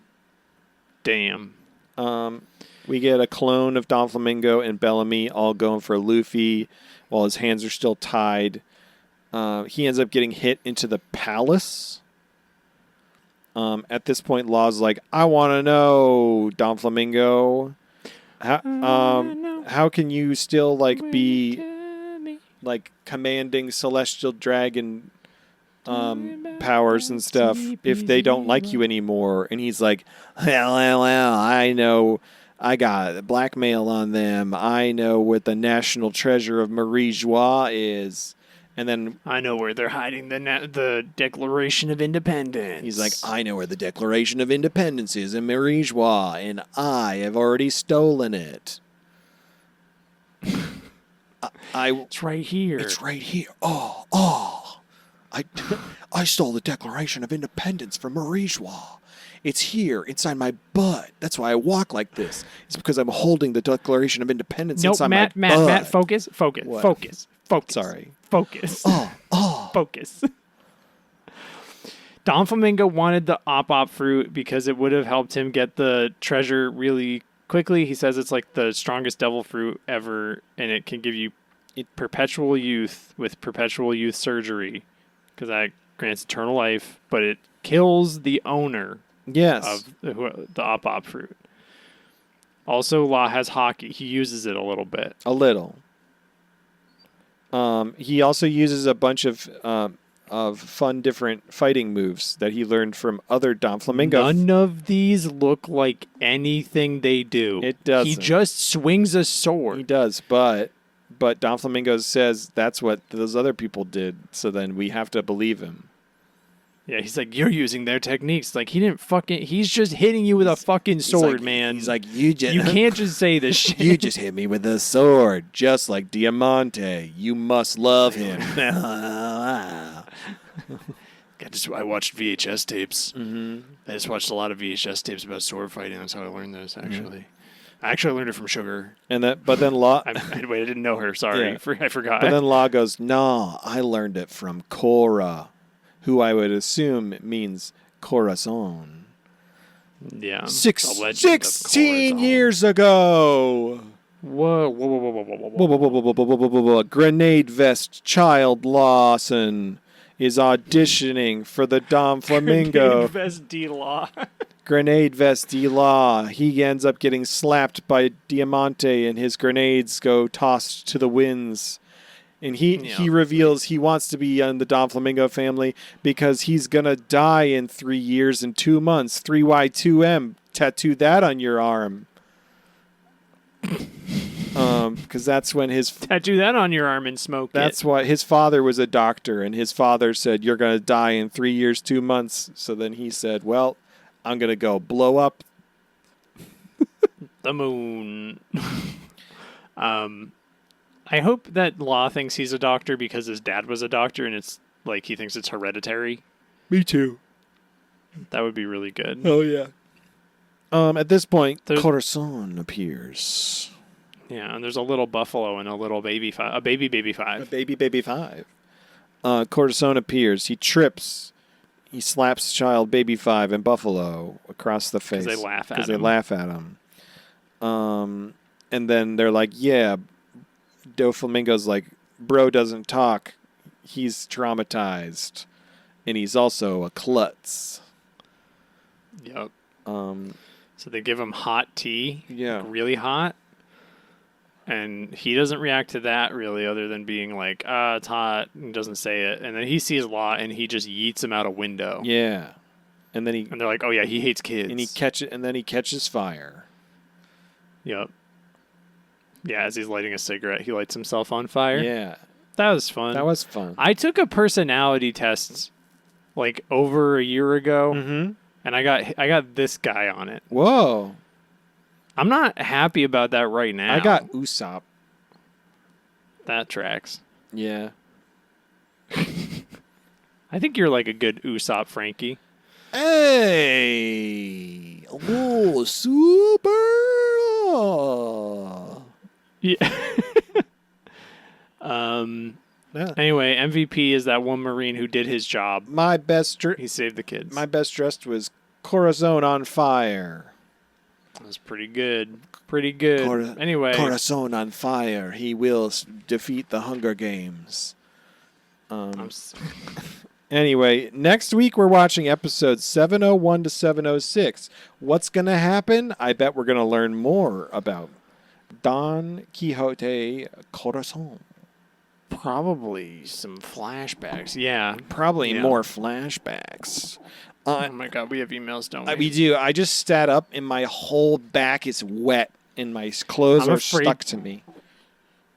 We get a clone of Don Flamingo and Bellamy all going for Luffy while his hands are still tied. He ends up getting hit into the palace. At this point, Law's like, I want to know, Don Flamingo. How can you still be commanding celestial dragon powers and stuff if they don't like you anymore? And he's like, well, I know I got blackmail on them. I know what the national treasure of Marie Joie is. And then I know where they're hiding the Declaration of Independence. He's like, I know where the Declaration of Independence is in Marie Joie, and I have already stolen it. It's right here. It's right here. Oh. I stole the Declaration of Independence from Marie Joie. It's here, inside my butt. That's why I walk like this. It's because I'm holding the Declaration of Independence inside my butt. Matt, focus. What? Focus. Sorry. Focus. Oh. Focus. Don Flamingo wanted the op fruit because it would have helped him get the treasure really quickly. He says it's like the strongest devil fruit ever, and it can give you perpetual youth with perpetual youth surgery, because that grants eternal life, but it kills the owner of the op fruit. Also, Law has hockey. He uses it a little bit. A little. He also uses a bunch of of fun different fighting moves that he learned from other Doflamingo. None of these look like anything they do. It doesn't. He just swings a sword. He does, but Doflamingo says that's what those other people did, so then we have to believe him. Yeah, he's like, you're using their techniques. Like, he's just hitting you with a fucking sword, man. He's like, you can't just say this shit. You just hit me with a sword, just like Diamante. You must love him. I watched VHS tapes. Mm-hmm. I just watched a lot of VHS tapes about sword fighting. That's how I learned this, actually. I actually learned it from Sugar. But then Law... I didn't know her. Sorry. Yeah. I forgot. But then Law goes, nah, I learned it from Cora, who I would assume means Corazon. Yeah. 16 years ago. Whoa. Grenade Vest Child Lawson is auditioning for the Doflamingo. Grenade Vest D-Law. Grenade Vest D-Law. He ends up getting slapped by Diamante, and his grenades go tossed to the winds. And he reveals he wants to be in the Doflamingo family because he's going to die in 3 years and 2 months. 3Y2M. Tattoo that on your arm. Because that's when his... Tattoo that on your arm and smoke That's why his father was a doctor, and his father said, you're going to die in 3 years, 2 months. So then he said, well, I'm going to go blow up the moon. I hope that Law thinks he's a doctor because his dad was a doctor, and it's like he thinks it's hereditary. Me too. That would be really good. Oh, yeah. At this point, Corazon appears. Yeah, and there's a little buffalo and a little baby five. A baby five. A baby five. Corazon appears. He trips. He slaps child baby five and buffalo across the face. Because they laugh at him. And then they're like, yeah, Doflamingo's like, bro doesn't talk. He's traumatized. And he's also a klutz. Yep. So they give him hot tea. Yeah. Like really hot. And he doesn't react to that really other than being like, it's hot. And doesn't say it. And then he sees Law and he just yeets him out a window. Yeah. And they're like, oh yeah, he hates kids. And then he catches fire. Yep. Yeah, as he's lighting a cigarette, he lights himself on fire. Yeah. That was fun. I took a personality test like over a year ago, and I got this guy on it. Whoa. I'm not happy about that right now. I got Usopp. That tracks. Yeah. I think you're like a good Usopp, Frankie. Hey! Oh, super! Yeah. Anyway, MVP is that one Marine who did his job. He saved the kids. My best dressed was Corazon on fire. That was pretty good. Anyway. Corazon on fire. He will defeat the Hunger Games. Anyway, next week we're watching episodes 701 to 706. What's going to happen? I bet we're going to learn more about Don Quixote Corazon. Probably some flashbacks. Yeah. Probably more flashbacks. Oh my God, we have emails, don't we? We do. I just sat up and my whole back is wet and my clothes are stuck to me.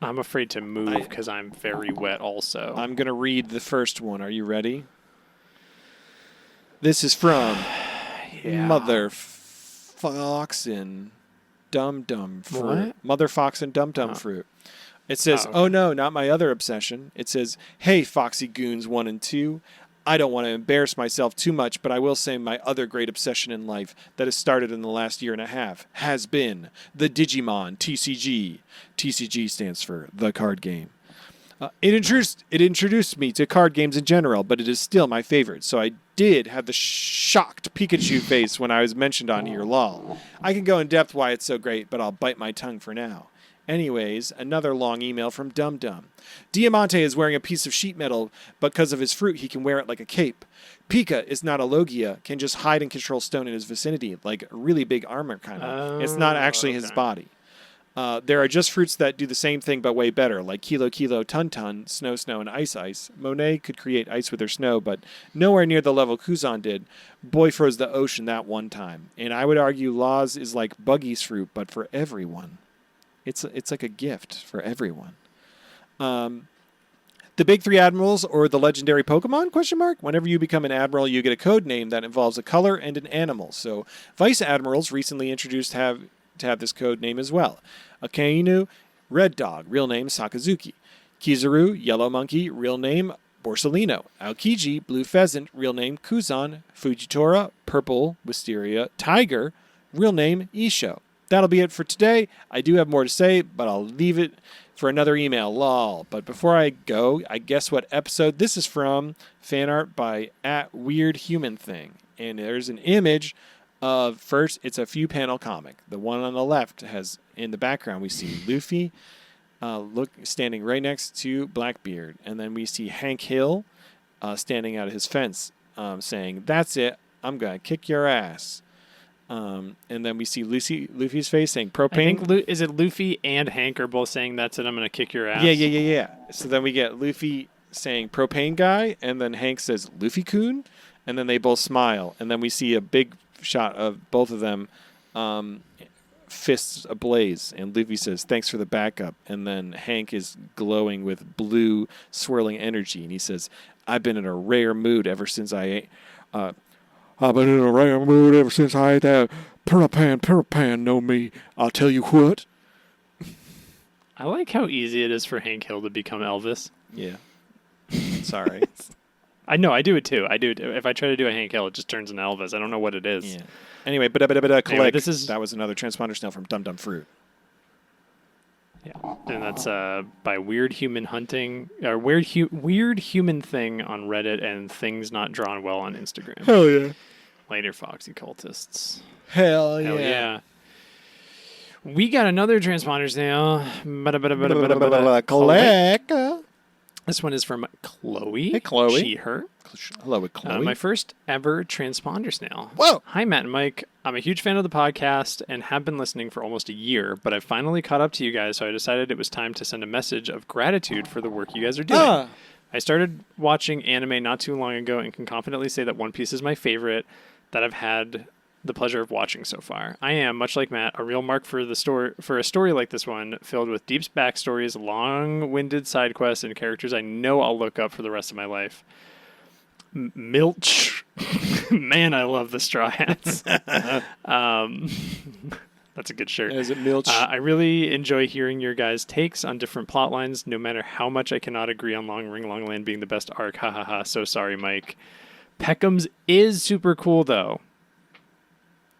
I'm afraid to move because I'm very wet also. I'm going to read the first one. Are you ready? This is from Mother Fox and Dum Dum Fruit. What? Mother Fox and Dum Dum Fruit. It says, oh no, not my other obsession. It says, hey, Foxy Goons 1 and 2. I don't want to embarrass myself too much, but I will say my other great obsession in life that has started in the last year and a half has been the Digimon TCG. TCG stands for the card game. It introduced me to card games in general, but it is still my favorite. So I did have the shocked Pikachu face when I was mentioned on here, lol. I can go in depth why it's so great, but I'll bite my tongue for now. Anyways, another long email from Dum Dum. Diamante is wearing a piece of sheet metal, but because of his fruit, he can wear it like a cape. Pika is not a Logia, can just hide and control stone in his vicinity, like a really big armor kind of. It's not actually his body. There are just fruits that do the same thing but way better, like Kilo Kilo, Ton Ton, Snow Snow, and Ice Ice. Monet could create ice with her snow, but nowhere near the level Kuzan did. Boy froze the ocean that one time. And I would argue Laws is like Buggy's fruit, but for everyone. It's like a gift for everyone. The big three admirals or the legendary Pokemon? Whenever you become an admiral, you get a code name that involves a color and an animal. So vice admirals recently introduced to have this code name as well. Akainu, Red Dog, real name Sakazuki. Kizaru, Yellow Monkey, real name Borsalino. Aokiji, Blue Pheasant, real name Kuzan. Fujitora, Purple Wisteria. Tiger, real name Isho. That'll be it for today. I do have more to say, but I'll leave it for another email, lol. But before I go, I guess what episode this is from. Fan art by @WeirdHumanThing. And there's an image of, first, it's a few panel comic. The one on the left has, in the background, we see Luffy standing right next to Blackbeard. And then we see Hank Hill standing out of his fence saying, "That's it, I'm going to kick your ass." And then we see Luffy's face saying propane. I think, is it Luffy and Hank are both saying, "That's it, I'm going to kick your ass"? Yeah. So then we get Luffy saying propane guy, and then Hank says Luffy-kun, and then they both smile. And then we see a big shot of both of them, fists ablaze, and Luffy says, "Thanks for the backup." And then Hank is glowing with blue swirling energy, and he says, "I've been in a rare mood ever since I ate that Parapan, know me. I'll tell you what." I like how easy it is for Hank Hill to become Elvis. Yeah. Sorry. I know, I do it too. If I try to do a Hank Hill, it just turns into Elvis. I don't know what it is. Yeah. Anyway, collect. Anyway, that was another transponder snail from Dum Dum Fruit. Yeah, and that's by Weird Human Hunting, or Weird Human Thing on Reddit, and Things Not Drawn Well on Instagram. Hell yeah. Later, Foxy Cultists. Hell yeah. We got another transponder snail. Collect. This one is from Chloe. Hey, Chloe. She, her. Hello, Chloe. My first ever transponder snail. Whoa. Hi, Matt and Mike. I'm a huge fan of the podcast and have been listening for almost a year, but I've finally caught up to you guys, so I decided it was time to send a message of gratitude for the work you guys are doing. I started watching anime not too long ago and can confidently say that One Piece is my favorite that I've had the pleasure of watching so far. I am, much like Matt, a real mark for a story like this one, filled with deep backstories, long-winded side quests, and characters I know I'll look up for the rest of my life. Milch. Man, I love the Straw Hats. That's a good shirt. Is it Milch? I really enjoy hearing your guys' takes on different plot lines, no matter how much I cannot agree on Long Ring Long Land being the best arc. Ha ha ha. So sorry, Mike. Peckham's is super cool, though.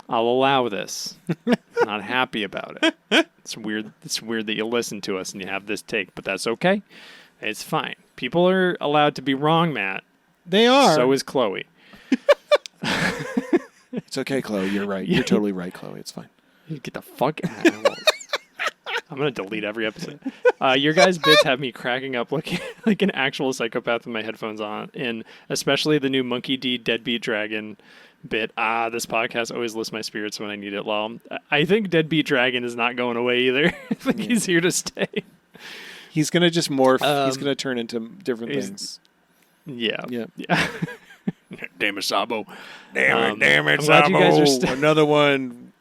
I'll allow this. Not happy about it. It's weird. It's weird that you listen to us and you have this take, but that's okay. It's fine. People are allowed to be wrong, Matt. They are. So is Chloe. It's okay, Chloe. You're right. You're totally right, Chloe. It's fine. You get the fuck out. I'm going to delete every episode. Your guys' bits have me cracking up looking like an actual psychopath with my headphones on, and especially the new Monkey D Deadbeat Dragon bit. This podcast always lifts my spirits when I need it, lol. I think Deadbeat Dragon is not going away either. I think he's here to stay. He's going to just morph. He's going to turn into different things. Yeah. Damn it, Sabo. Damn it, Sabo. Another one.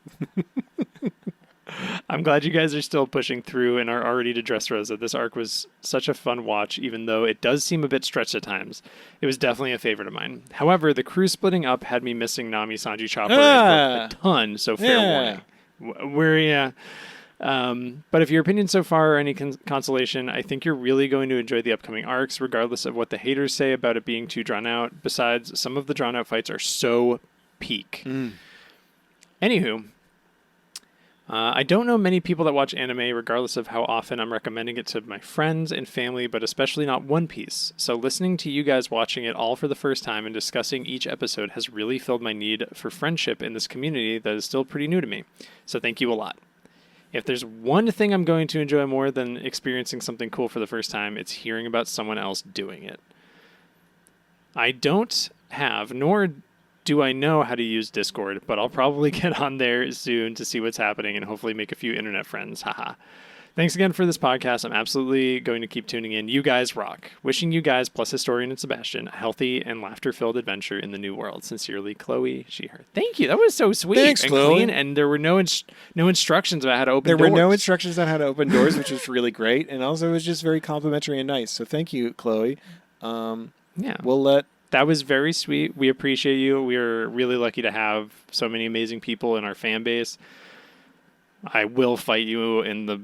I'm glad you guys are still pushing through and are already to Dressrosa. This arc was such a fun watch, even though it does seem a bit stretched at times. It was definitely a favorite of mine. However, the crew splitting up had me missing Nami, Sanji, Chopper, and Brook a ton, so fair warning. But if your opinion so far are any consolation, I think you're really going to enjoy the upcoming arcs, regardless of what the haters say about it being too drawn out. Besides, some of the drawn out fights are so peak. Anywho, I don't know many people that watch anime, regardless of how often I'm recommending it to my friends and family, but especially not One Piece. So listening to you guys watching it all for the first time and discussing each episode has really filled my need for friendship in this community that is still pretty new to me. So thank you a lot. If there's one thing I'm going to enjoy more than experiencing something cool for the first time, it's hearing about someone else doing it. I don't have, nor do I know how to use Discord, but I'll probably get on there soon to see what's happening and hopefully make a few internet friends. Haha. Thanks again for this podcast. I'm absolutely going to keep tuning in. You guys rock. Wishing you guys, plus Historian and Sebastian, a healthy and laughter-filled adventure in the new world. Sincerely, Chloe, she, her. Thank you. That was so sweet. Thanks, and Chloe. clean, and there were no instructions about how to open doors. There were no instructions on how to open doors, which was really great. And also it was just very complimentary and nice. So thank you, Chloe. Yeah. That was very sweet. We appreciate you. We are really lucky to have so many amazing people in our fan base. I will fight you in the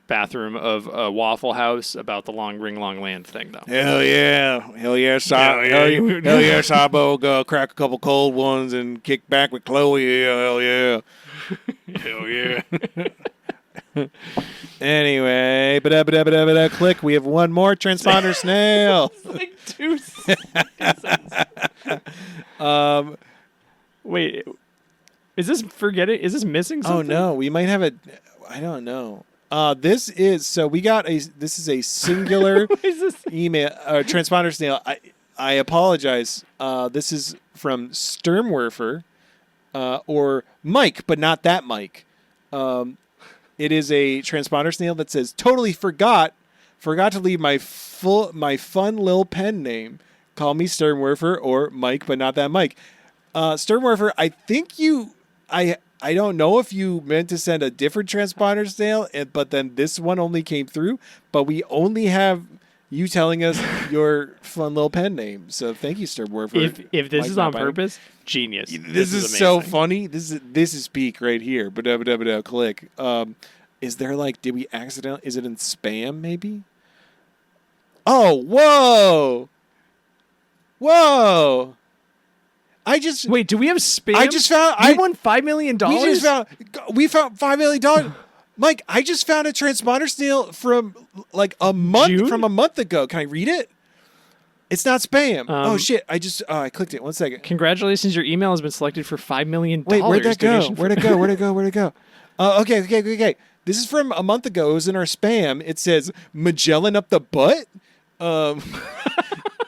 bathroom of a Waffle House about the long ring, long land thing, though. Hell yeah, Sabo. Go crack a couple cold ones and kick back with Chloe. Hell yeah, hell yeah. Anyway, click. We have one more transponder snail. It's like 2 seconds. Wait. Is this missing something? Oh no, we might have I don't know. This is a singular email transponder snail. I apologize. This is from Sturmwerfer or Mike, but not that Mike. It is a transponder snail that says totally forgot to leave my fun lil pen name. Call me Sturmwerfer or Mike, but not that Mike. Sturmwerfer, I think I don't know if you meant to send a different transponder snail, but then this one only came through. But we only have you telling us your fun little pen name. So thank you, Sturmwerfer. If this is on purpose, genius. This is so funny. This is peak right here. Click. Is there did we accidentally? Is it in spam maybe? Oh, whoa. Wait, do we have spam? I just found... You won $5 million? We found $5 million. Mike, I just found a transponder snail from a month ago. Can I read it? It's not spam. Oh, shit. I clicked it. 1 second. Congratulations. Your email has been selected for $5 million. Wait, where'd that go? Where'd it go? Okay. This is from a month ago. It was in our spam. It says, Magellan up the butt.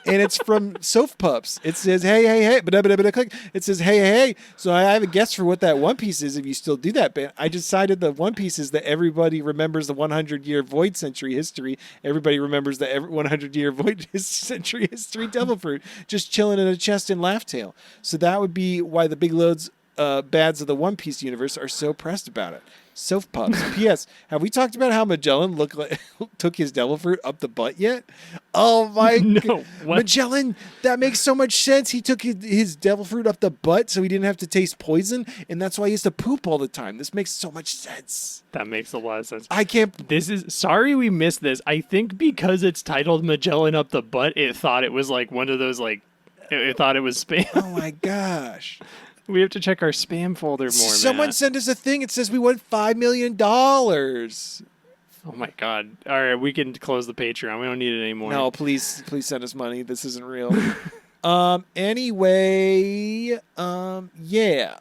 And it's from Soap Pups. It says, hey. Click. It says, hey. So I have a guess for what that One Piece is if you still do that. But I decided the One Piece is that everybody remembers the 100-year Void Century history. Everybody remembers the 100-year Void Century history Devil Fruit just chilling in a chest in Laugh Tale. So that would be why the big loads bads of the One Piece universe are so pressed about it. Soap Pups. P.S. Have we talked about how Magellan took his devil fruit up the butt yet? Oh my God. Magellan, that makes so much sense. He took his devil fruit up the butt so he didn't have to taste poison, and that's why he used to poop all the time. This makes so much sense. That makes a lot of sense. Sorry we missed this. I think because it's titled Magellan up the butt, it thought it was one of those it thought it was spam. Oh my gosh. We have to check our spam folder more, Someone sent us a thing. It says we won $5 million. Oh, my God. All right, we can close the Patreon. We don't need it anymore. No, please send us money. This isn't real. Anyway, yeah.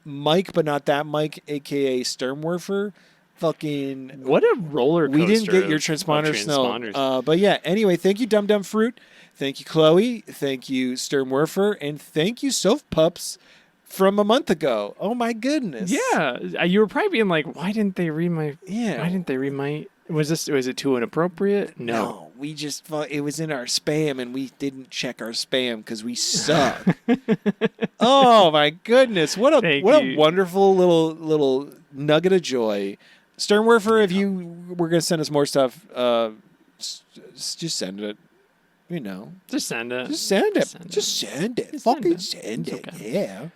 Mike, but not that Mike, a.k.a. Sturmwerfer. Fucking... What a roller coaster. We didn't get your transponder snow. But yeah, anyway, thank you, Dum Dum Fruit. Thank you, Chloe. Thank you, Sturmwerfer. And thank you, Soap Pups from a month ago. Oh, my goodness. Yeah. You were probably being like, why didn't they read my... Yeah. Why didn't they read my... Was it too inappropriate? No. We just thought it was in our spam, and we didn't check our spam because we suck. Oh, my goodness. What a wonderful little nugget of joy. Sturmwerfer, if you were going to send us more stuff, just send it. You know. Just send it. Just send it. Fucking send it. Okay. Yeah.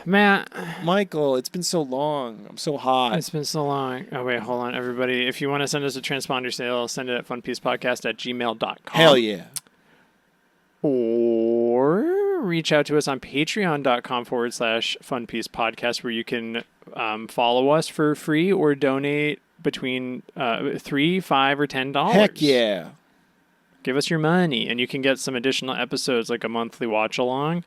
Matt. Michael, it's been so long. I'm so hot. It's been so long. Oh, wait, hold on, everybody. If you want to send us a transponder sale, send it at funpiecepodcast@gmail.com. Hell yeah. Or reach out to us on patreon.com/funpiecepodcast where you can follow us for free or donate between $3, $5, or $10. Heck yeah. Give us your money, and you can get some additional episodes like a monthly watch-along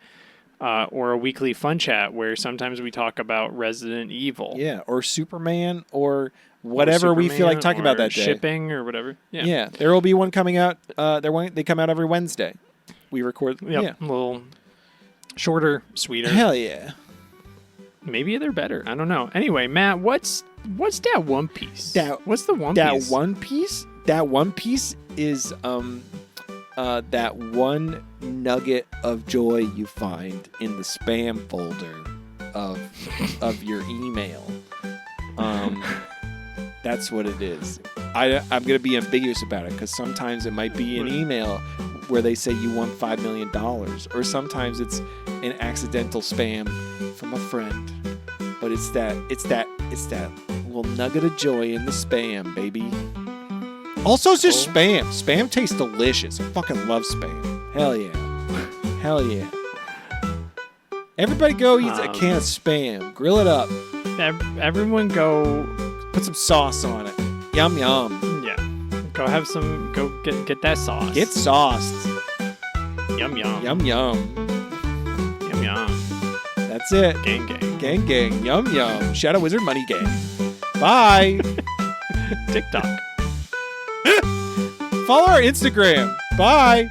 or a weekly fun chat where sometimes we talk about Resident Evil. Yeah, or Superman or whatever we feel like talking about that day. Shipping or whatever. Yeah, there will be one coming out. They come out every Wednesday. we record. Yep, Yeah. a little shorter, sweeter. Hell yeah. Maybe they're better. I don't know. Anyway, Matt, what's that One Piece? What's the One Piece? That One Piece? That One Piece is that one nugget of joy you find in the spam folder of your email. That's what it is. I'm going to be ambiguous about it because sometimes it might be an email where they say you won $5 million, or sometimes it's an accidental spam from a friend. But it's that little nugget of joy in the spam, baby. Also, it's just spam. Spam tastes delicious. I fucking love spam. Hell yeah. Hell yeah. Everybody go eat a can of spam. Grill it up. Everyone go put some sauce on it. Yum yum. Yeah. Go have some. Go get that sauce. Get sauced. Yum yum. Yum yum. Yum yum. That's it. Gang gang. Gang gang. Yum yum. Shadow Wizard Money Gang. Bye. TikTok. Follow our Instagram. Bye.